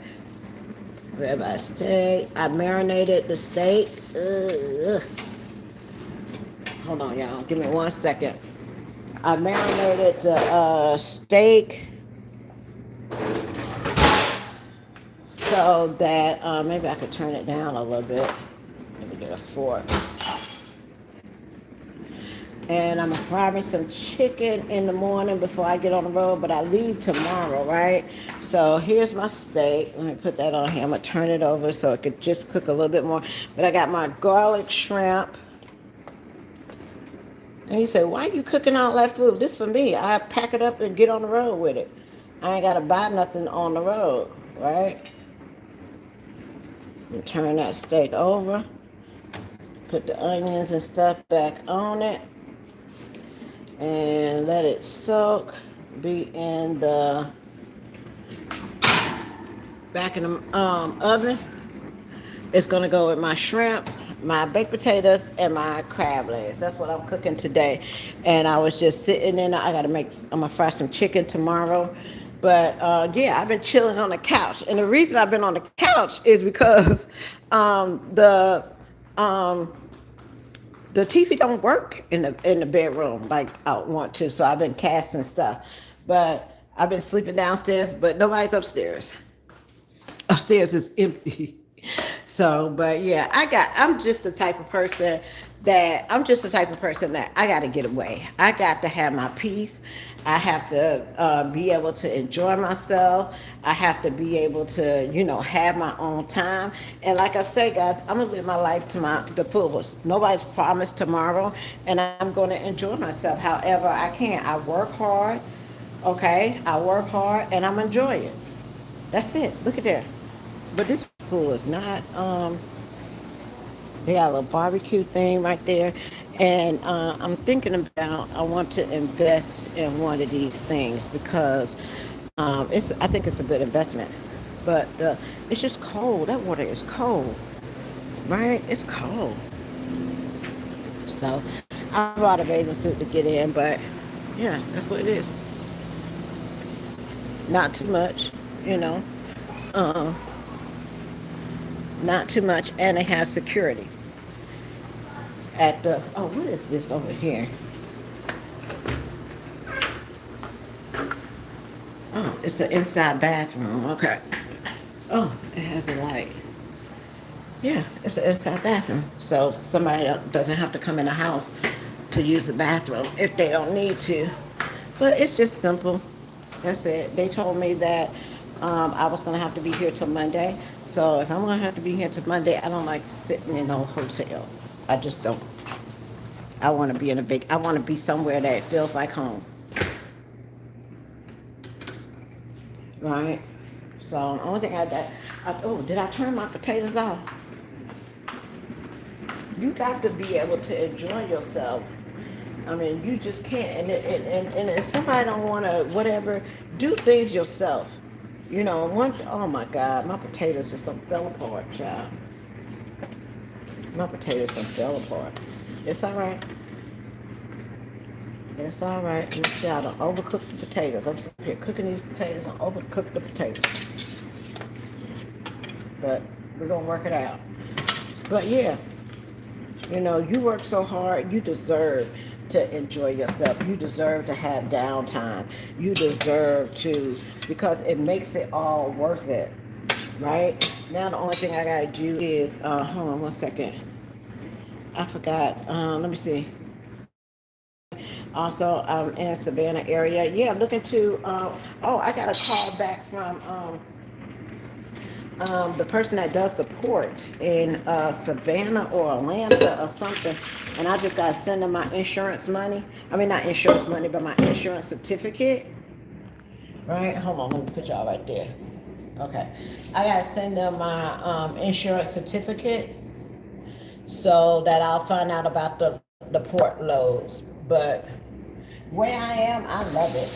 Grab my steak. I marinated the steak. Ugh. Hold on, y'all. Give me 1 second. I marinated the steak so that maybe I could turn it down a little bit. Let me get a fork. And I'm going to fry me some chicken in the morning before I get on the road, but I leave tomorrow, right? So here's my steak. Let me put that on here. I'm going to turn it over so it could just cook a little bit more. But I got my garlic shrimp. And you say, why are you cooking all that food? This for me. I pack it up and get on the road with it. I ain't got to buy nothing on the road, right? And turn that steak over. Put the onions and stuff back on it. And let it soak, be in the back in the oven. It's gonna go with my shrimp, my baked potatoes, and my crab legs. That's what I'm cooking today. And I was just sitting in. I'm gonna fry some chicken tomorrow. But yeah, I've been chilling on the couch, and the reason I've been on the couch is because the TV don't work in the bedroom like I want to, so I've been casting stuff. But I've been sleeping downstairs, but nobody's upstairs. Upstairs is empty. So, but yeah, I'm just the type of person that I'm just the type of person that I got to get away. I got to have my peace. I have to be able to enjoy myself. I have to be able to, have my own time. And like I say, guys, I'm gonna live my life to the fullest. Nobody's promised tomorrow, and I'm gonna enjoy myself however I can. I work hard, okay? I work hard, and I'm enjoying it. That's it. Look at there. But this pool is not. They got a little barbecue thing right there. And I'm thinking about, I want to invest in one of these things because I think it's a good investment. But it's just cold. That water is cold, right? It's cold. So I bought a bathing suit to get in, but yeah, that's what it is. Not too much, you know, uh, not too much. And it has security at the, oh, what is this over here? Oh, it's an inside bathroom. Okay. Oh, it has a light. Yeah, it's an inside bathroom. So somebody doesn't have to come in the house to use the bathroom if they don't need to. But it's just simple. That's it. They told me that I was going to have to be here till Monday. So if I'm going to have to be here till Monday, I don't like sitting in no hotel. I just don't. I want to be I want to be somewhere that feels like home. Right? So the only thing oh, did I turn my potatoes off? You got to be able to enjoy yourself. I mean, you just can't. And if somebody don't want to, whatever, do things yourself. Once, oh my God, my potatoes just don't fell apart, child. My potatoes don't fell apart. It's all right. It's all right. You see, I don't overcook the potatoes. I'm sitting here cooking these potatoes and overcook the potatoes. But we're going to work it out. But yeah, you work so hard, you deserve to enjoy yourself. You deserve to have downtime. You deserve to, because it makes it all worth it, right? Now the only thing I gotta do is, hold on one second. I forgot. Let me see. Also, in the Savannah area. Yeah, looking to. Oh, I got a call back from the person that does the port in Savannah or Atlanta or something, and I just got to send them my insurance money. I mean, not insurance money, but my insurance certificate. Right? Hold on, let me put y'all right there. Okay. I got to send them my insurance certificate so that I'll find out about the port loads. But where I am, I love it.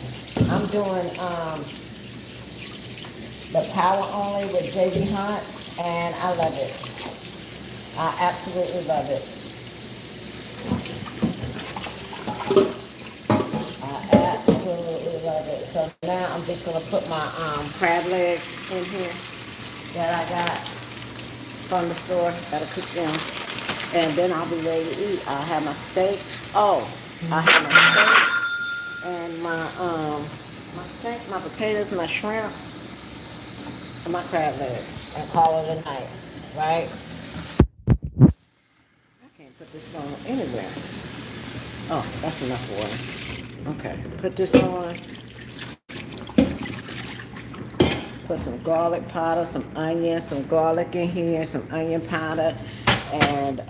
I'm doing the power only with JB Hunt, and I love it. I absolutely love it. I absolutely love it. So now I'm just gonna put my crab legs in here that I got from the store. Gotta cook them, and then I'll be ready to eat. I'll have my steak. Oh, I have my steak and my steak, my potatoes, my shrimp, and my crab legs, and call it a night, right? I can't put this on anywhere. Oh, that's enough water. Okay, put this on. Put some garlic powder, some onion, some garlic in here, some onion powder, and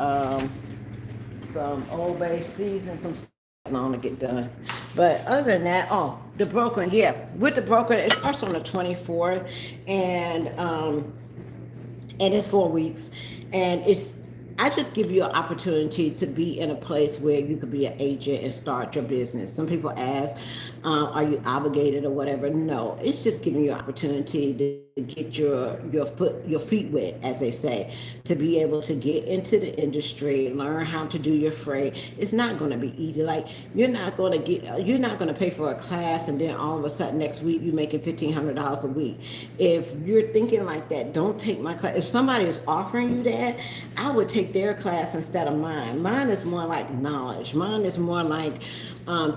some Old Bay season, some on to get done. But other than that, oh, the broker, yeah, with the broker, it starts on the 24th, and it's 4 weeks, and I just give you an opportunity to be in a place where you could be an agent and start your business. Some people ask, are you obligated or whatever? No, it's just giving you an opportunity to get your feet wet, as they say, to be able to get into the industry, learn how to do your freight. It's not going to be easy. Like you're not going to pay for a class and then all of a sudden next week you're making $1,500 a week. If you're thinking like that, don't take my class. If somebody is offering you that, I would take take their class instead of mine. Mine is more like knowledge. Mine is more like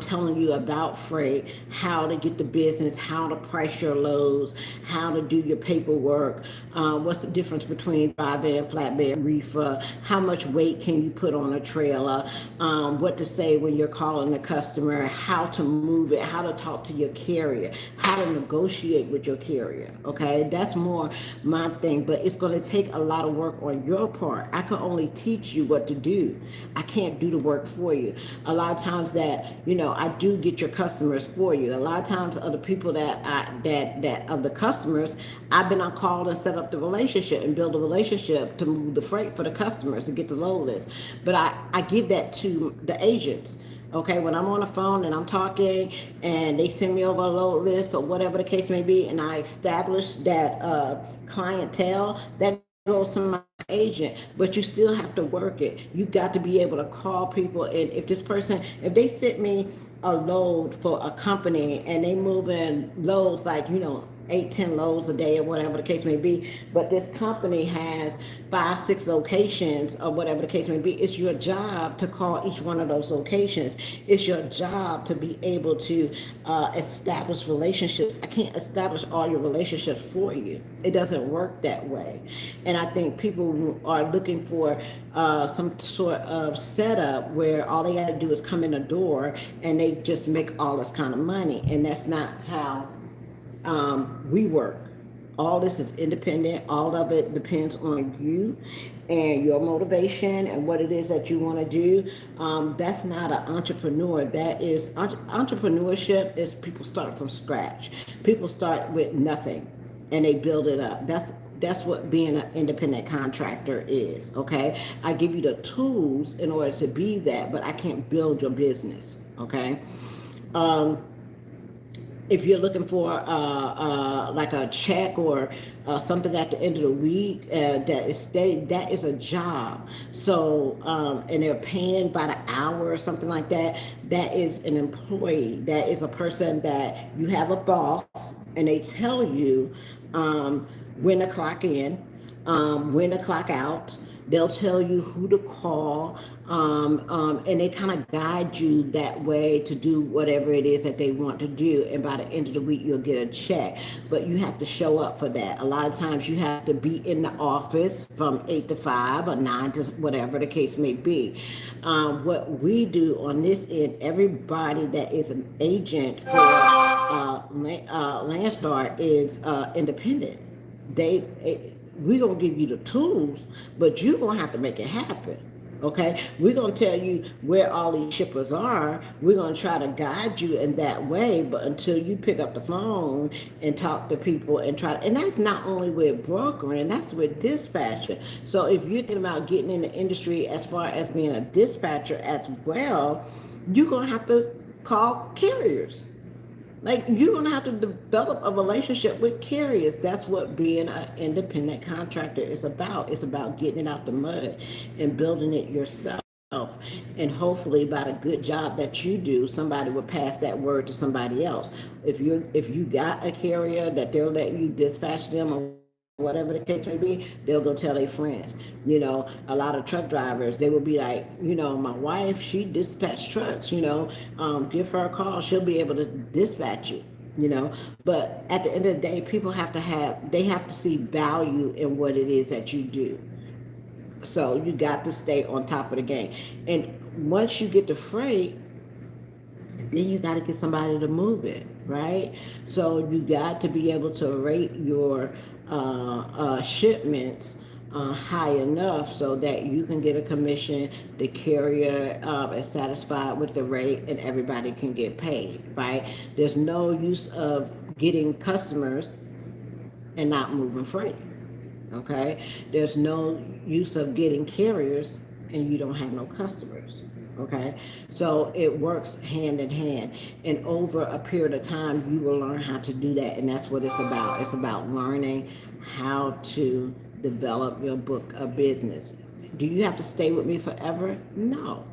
telling you about freight, how to get the business, how to price your loads, how to do your paperwork, what's the difference between dry van, flatbed, reefer, how much weight can you put on a trailer, what to say when you're calling the customer, how to move it, how to talk to your carrier, how to negotiate with your carrier. Okay, that's more my thing, but it's going to take a lot of work on your part. I can only teach you what to do. I can't do the work for you. A lot of times that, I do get your customers for you. A lot of times other people that of the customers, I've been on call and set up the relationship and build a relationship to move the freight for the customers to get the load list. But I give that to the agents. Okay, when I'm on the phone and I'm talking and they send me over a load list or whatever the case may be, and I establish that clientele, that goes to my agent. But you still have to work it. You got to be able to call people. And if they sent me a load for a company and they move in loads like, 8, 10 loads a day or whatever the case may be, but this company has 5, 6 locations or whatever the case may be, it's your job to call each one of those locations. It's your job to be able to establish relationships. I can't establish all your relationships for you. It doesn't work that way. And I think people are looking for some sort of setup where all they got to do is come in the door and they just make all this kind of money. And that's not how we work. All this is independent. All of it depends on you and your motivation and what it is that you want to do. That's not an entrepreneur. That is entrepreneurship is people start from scratch. People start with nothing and they build it up. That's what being an independent contractor is. Okay, I give you the tools in order to be that, but I can't build your business. Okay. If you're looking for like a check or something at the end of the week that is steady, that is a job. So and they're paying by the hour or something like that. That is an employee. That is a person that you have a boss and they tell you when to clock in, when to clock out. They'll tell you who to call, and they kind of guide you that way to do whatever it is that they want to do. And by the end of the week, you'll get a check. But you have to show up for that. A lot of times you have to be in the office from 8 to 5 or 9 to whatever the case may be. What we do on this end, everybody that is an agent for Landstar is independent. We're going to give you the tools, but you're going to have to make it happen. Okay, we're going to tell you where all these shippers are. We're going to try to guide you in that way, but until you pick up the phone and talk to people and and that's not only with brokering, that's with dispatcher. So if you're thinking about getting in the industry as far as being a dispatcher as well, you're going to have to call carriers. Like, you're going to have to develop a relationship with carriers. That's what being an independent contractor is about. It's about getting it out the mud and building it yourself. And hopefully by the good job that you do, somebody will pass that word to somebody else. If you got a carrier that they'll let you dispatch them or whatever the case may be, they'll go tell their friends. A lot of truck drivers, they will be like, my wife, she dispatched trucks, give her a call, she'll be able to dispatch you. But at the end of the day, people have to see value in what it is that you do. So you got to stay on top of the game. And once you get the freight, then you got to get somebody to move it, right? So you got to be able to rate your shipments high enough so that you can get a commission, the carrier is satisfied with the rate, and everybody can get paid, right? There's no use of getting customers and not moving freight, okay? There's no use of getting carriers and you don't have no customers. Okay, so it works hand in hand, and over a period of time you will learn how to do that, and that's what it's about. It's about learning how to develop your book of business. Do you have to stay with me forever? No.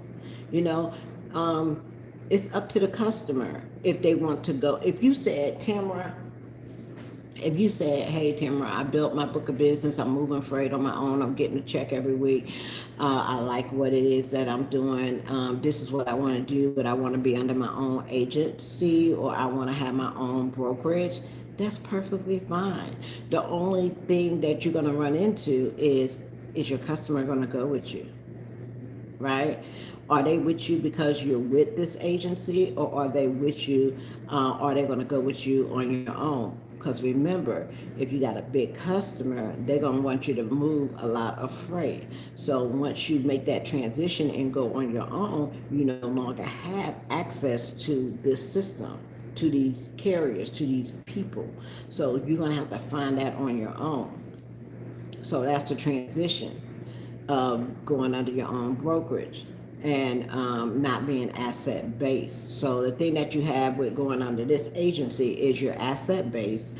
It's up to the customer if they want to go. If you said, Tamara, If you said, hey, Tamara, I built my book of business, I'm moving freight on my own, I'm getting a check every week, I like what it is that I'm doing, this is what I want to do, but I want to be under my own agency or I want to have my own brokerage, that's perfectly fine. The only thing that you're going to run into is your customer going to go with you? Right? Are they with you because you're with this agency, or are they with you? Are they going to go with you on your own? Because remember, if you got a big customer, they're going to want you to move a lot of freight. So once you make that transition and go on your own, you no longer have access to this system, to these carriers, to these people. So you're going to have to find that on your own. So that's the transition of going under your own brokerage and not being asset based. So the thing that you have with going under this agency is your asset base.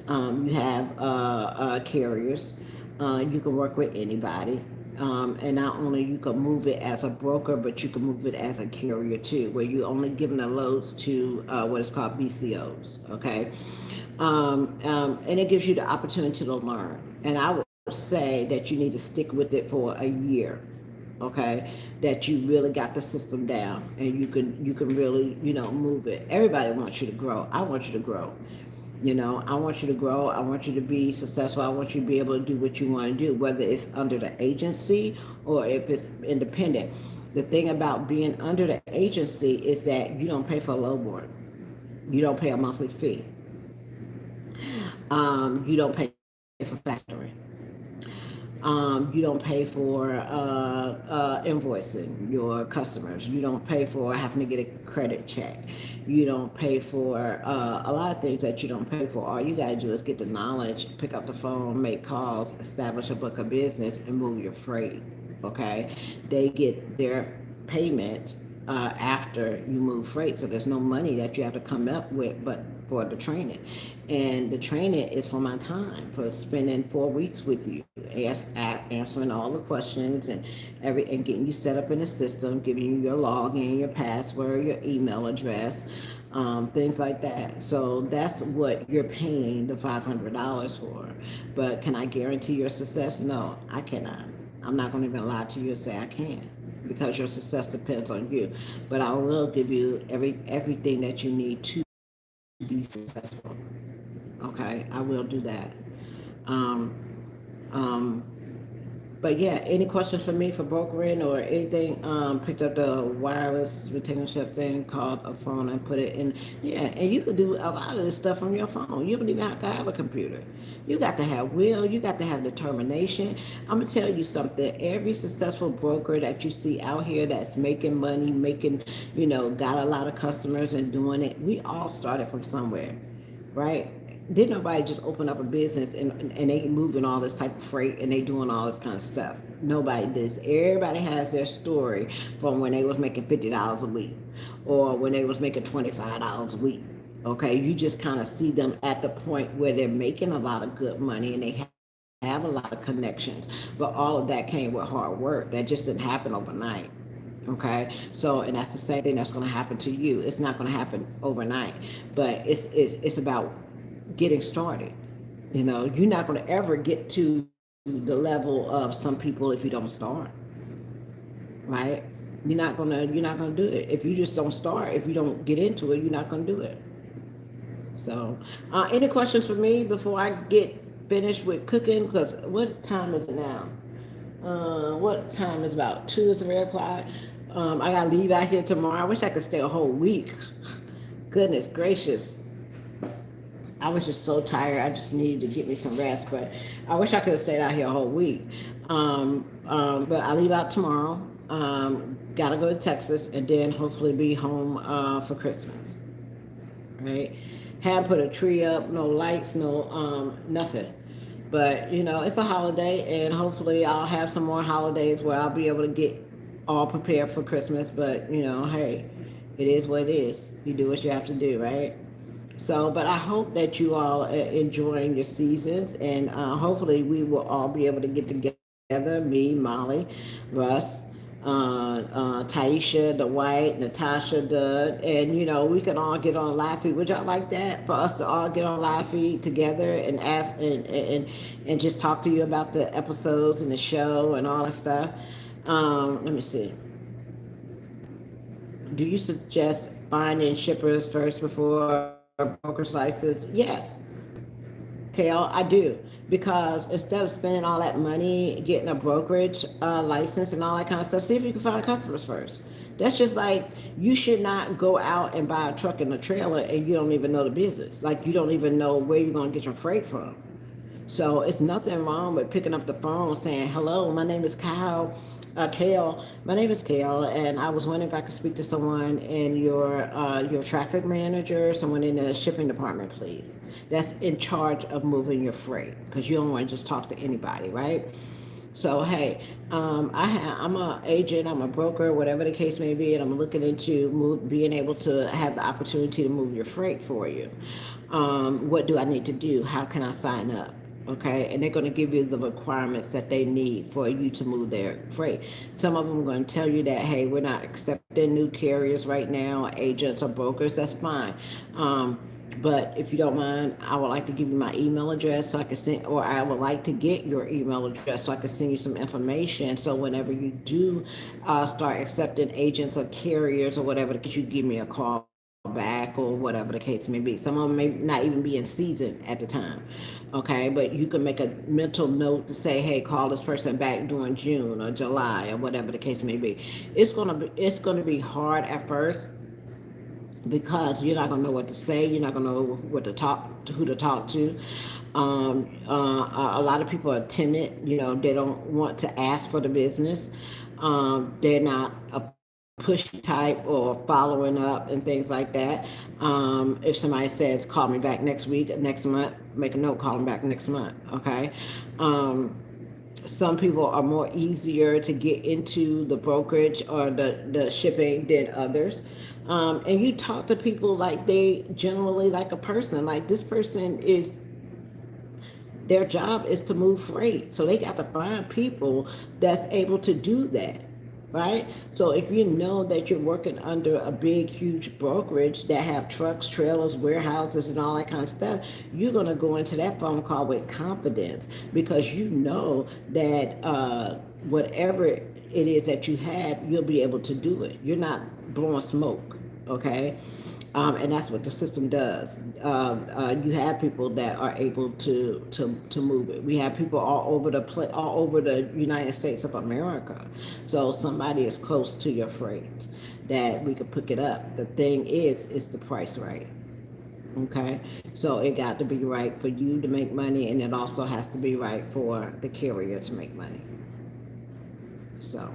You have carriers. You can work with anybody. And not only you can move it as a broker, but you can move it as a carrier too, where you only giving the loads to what is called BCOs. Okay, and it gives you the opportunity to learn. And I would say that you need to stick with it for a year. Okay, that you really got the system down and you can really move it. Everybody wants you to grow. I want you to grow. I want you to grow. I want you to be successful. I want you to be able to do what you want to do, whether it's under the agency or if it's independent. The thing about being under the agency is that you don't pay for a load board. You don't pay a monthly fee. You don't pay for factoring. You don't pay for invoicing your customers. You don't pay for having to get a credit check. You don't pay for a lot of things that you don't pay for. All you got to do is get the knowledge, pick up the phone, make calls, establish a book of business, and move your freight. Okay? They get their payment after you move freight. So there's no money that you have to come up with but for the training. And the training is for my time, for spending 4 weeks with you, answering all the questions and getting you set up in the system, giving you your login, your password, your email address, things like that. So that's what you're paying the $500 for. But can I guarantee your success? No, I cannot. I'm not going to even lie to you and say I can, because your success depends on you. But I will give you everything that you need to be successful. Okay, I will do that. Um, um, but yeah, any questions for me for brokering or anything? Picked up the wireless retainer thing, called a phone and put it in. Yeah, and you could do a lot of this stuff from your phone. You don't even have to have a computer. You got to have will. You got to have determination. I'm gonna tell you something. Every successful broker that you see out here that's making money, got a lot of customers and doing it. We all started from somewhere, right? Did nobody just open up a business and they moving all this type of freight and they doing all this kind of stuff? Nobody does. Everybody has their story from when they was making $50 a week or when they was making $25 a week. Okay, you just kind of see them at the point where they're making a lot of good money and they have a lot of connections, but all of that came with hard work. That just didn't happen overnight. Okay, so and that's the same thing that's going to happen to you. It's not going to happen overnight, but it's about getting started. You're not going to ever get to the level of some people if you don't start, right? You're not gonna do it if you just don't start. If you don't get into it, you're not gonna do it. So any questions for me before I get finished with cooking? Because what time is it now? What time is about 2 or 3 o'clock? I gotta leave out here tomorrow. I wish I could stay a whole week. Goodness gracious. I was just so tired. I just needed to get me some rest, but I wish I could have stayed out here a whole week. But I leave out tomorrow. Gotta go to Texas and then hopefully be home for Christmas. Right? Haven't put a tree up, no lights, no nothing. But it's a holiday, and hopefully I'll have some more holidays where I'll be able to get all prepared for Christmas. But hey, it is what it is. You do what you have to do, right? So, but I hope that you all are enjoying your seasons, and hopefully we will all be able to get together, me, Molly, Russ, Taisha, the White, Natasha, Doug, and we can all get on a live feed. Would y'all like that for us to all get on a live feed together and ask and just talk to you about the episodes and the show and all that stuff? Let me see. Do you suggest finding shippers first before broker's license? Yes. Okay, I do, because instead of spending all that money getting a brokerage license and all that kind of stuff, see if you can find customers first. That's just like, you should not go out and buy a truck and a trailer and you don't even know the business. Like, you don't even know where you're going to get your freight from. So it's nothing wrong with picking up the phone saying, "Hello, my name is Kale. My name is Kale, and I was wondering if I could speak to someone in your traffic manager, someone in the shipping department, please. That's in charge of moving your freight, because you don't want to just talk to anybody, right?" So hey, I'm a agent, I'm a broker, whatever the case may be, and I'm looking into being able to have the opportunity to move your freight for you. What do I need to do? How can I sign up? Okay, and they're going to give you the requirements that they need for you to move their freight. Some of them are going to tell you that, hey, we're not accepting new carriers right now, agents or brokers. That's fine. But if you don't mind, I would like to give you my email address so I can send, or I would like to get your email address so I can send you some information. So whenever you do start accepting agents or carriers or whatever, that you give me a call back or whatever the case may be. Some of them may not even be in season at the time. Okay, but you can make a mental note to say, hey, call this person back during June or July or whatever the case may be. It's gonna be hard at first, because you're not gonna know what to say. You're not gonna know what to talk to, who to talk to. A lot of people are timid. They don't want to ask for the business. They're not a pushy type or following up and things like that. If somebody says, call me back next week, next month, make a note, call them back next month. Okay. Some people are more easier to get into the brokerage or the shipping than others. And you talk to people like they generally like a person. Like, this person is, their job is to move freight. So they got to find people that's able to do that. Right? So if you know that you're working under a big, huge brokerage that have trucks, trailers, warehouses, and all that kind of stuff, you're going to go into that phone call with confidence, because you know that whatever it is that you have, you'll be able to do it. You're not blowing smoke. Okay. And that's what the system does. You have people that are able to move it. We have people all over the United States of America. So somebody is close to your freight that we can pick it up. The thing is the price right? Okay, so it got to be right for you to make money, and it also has to be right for the carrier to make money. So.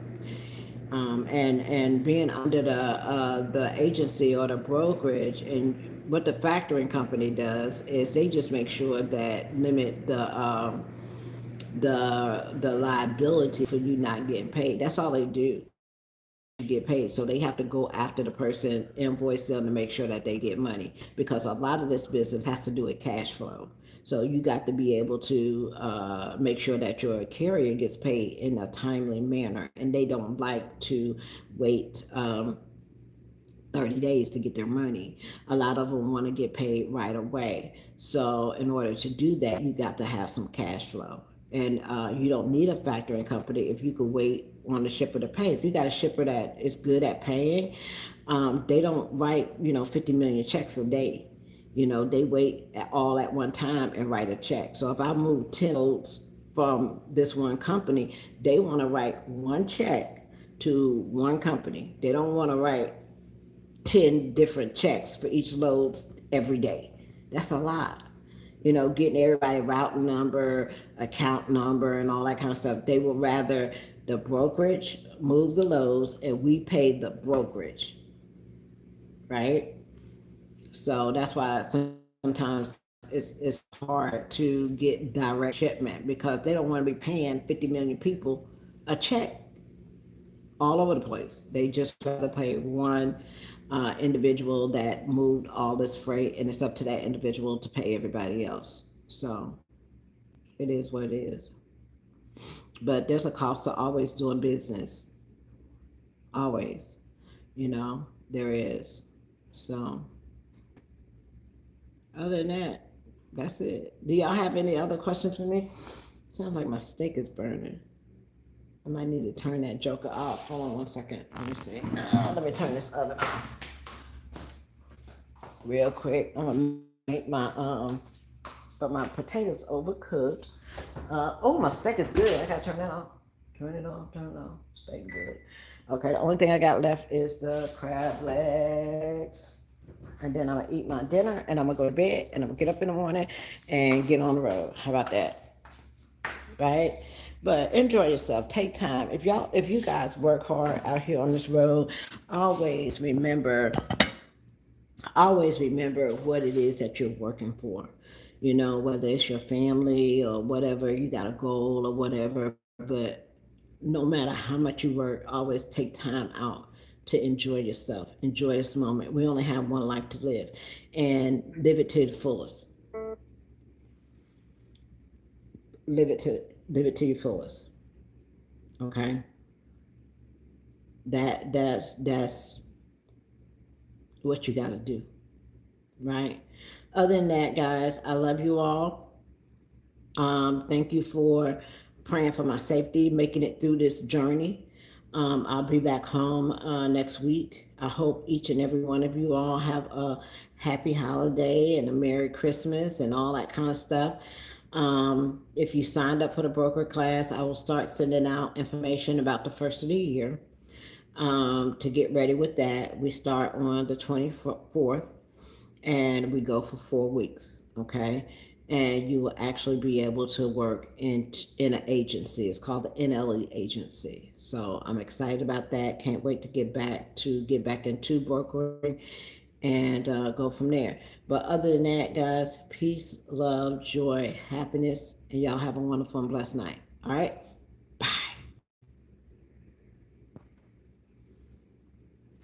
And being under the agency or the brokerage, and what the factoring company does is they just make sure that limit the liability for you not getting paid. That's all they do to make sure that you get paid. So they have to go after the person, invoice them to make sure that they get money, because a lot of this business has to do with cash flow. So you got to be able to make sure that your carrier gets paid in a timely manner, and they don't like to wait 30 days to get their money. A lot of them want to get paid right away. So in order to do that, you got to have some cash flow. And you don't need a factoring company if you could wait on the shipper to pay. If you got a shipper that is good at paying, they don't write 50 million checks a day. They wait all at one time and write a check. So if I move 10 loads from this one company, they want to write one check to one company. They don't want to write 10 different checks for each load every day. That's a lot. Getting everybody routing number, account number, and all that kind of stuff. They would rather the brokerage move the loads and we pay the brokerage, right? So that's why sometimes it's hard to get direct shipment, because they don't want to be paying 50 million people a check all over the place. They just rather pay one individual that moved all this freight, and it's up to that individual to pay everybody else. So it is what it is. But there's a cost to always doing business. Always. There is. So, other than that, that's it. Do y'all have any other questions for me? Sounds like my steak is burning. I might need to turn that joker off. Hold on one second. Let me see. Let me turn this oven off real quick. I'm gonna make but my potatoes overcooked. Oh, my steak is good. I gotta turn that off. Turn it off. Turn it off. Steak good. Okay, the only thing I got left is the crab legs. And then I'm gonna eat my dinner and I'm gonna go to bed and I'm gonna get up in the morning and get on the road. How about that? Right? But enjoy yourself. Take time. If you guys work hard out here on this road, always remember always remember what it is that you're working for. Whether it's your family or whatever, you got a goal or whatever, but no matter how much you work, always take time out to enjoy yourself. Enjoy this moment. We only have one life to live, and live it to the fullest. Live it to your fullest. Okay? That's what you got to do, right? Other than that, guys, I love you all. Thank you for praying for my safety, making it through this journey. I'll be back home next week. I hope each and every one of you all have a happy holiday and a Merry Christmas and all that kind of stuff. If you signed up for the broker class, I will start sending out information about the first of the year. To get ready with that, we start on the 24th and we go for 4 weeks. Okay. And you will actually be able to work in an agency. It's called the NLE agency. So I'm excited about that. Can't wait to get back into brokering and go from there. But other than that, guys, peace, love, joy, happiness, and y'all have a wonderful and blessed night. All right.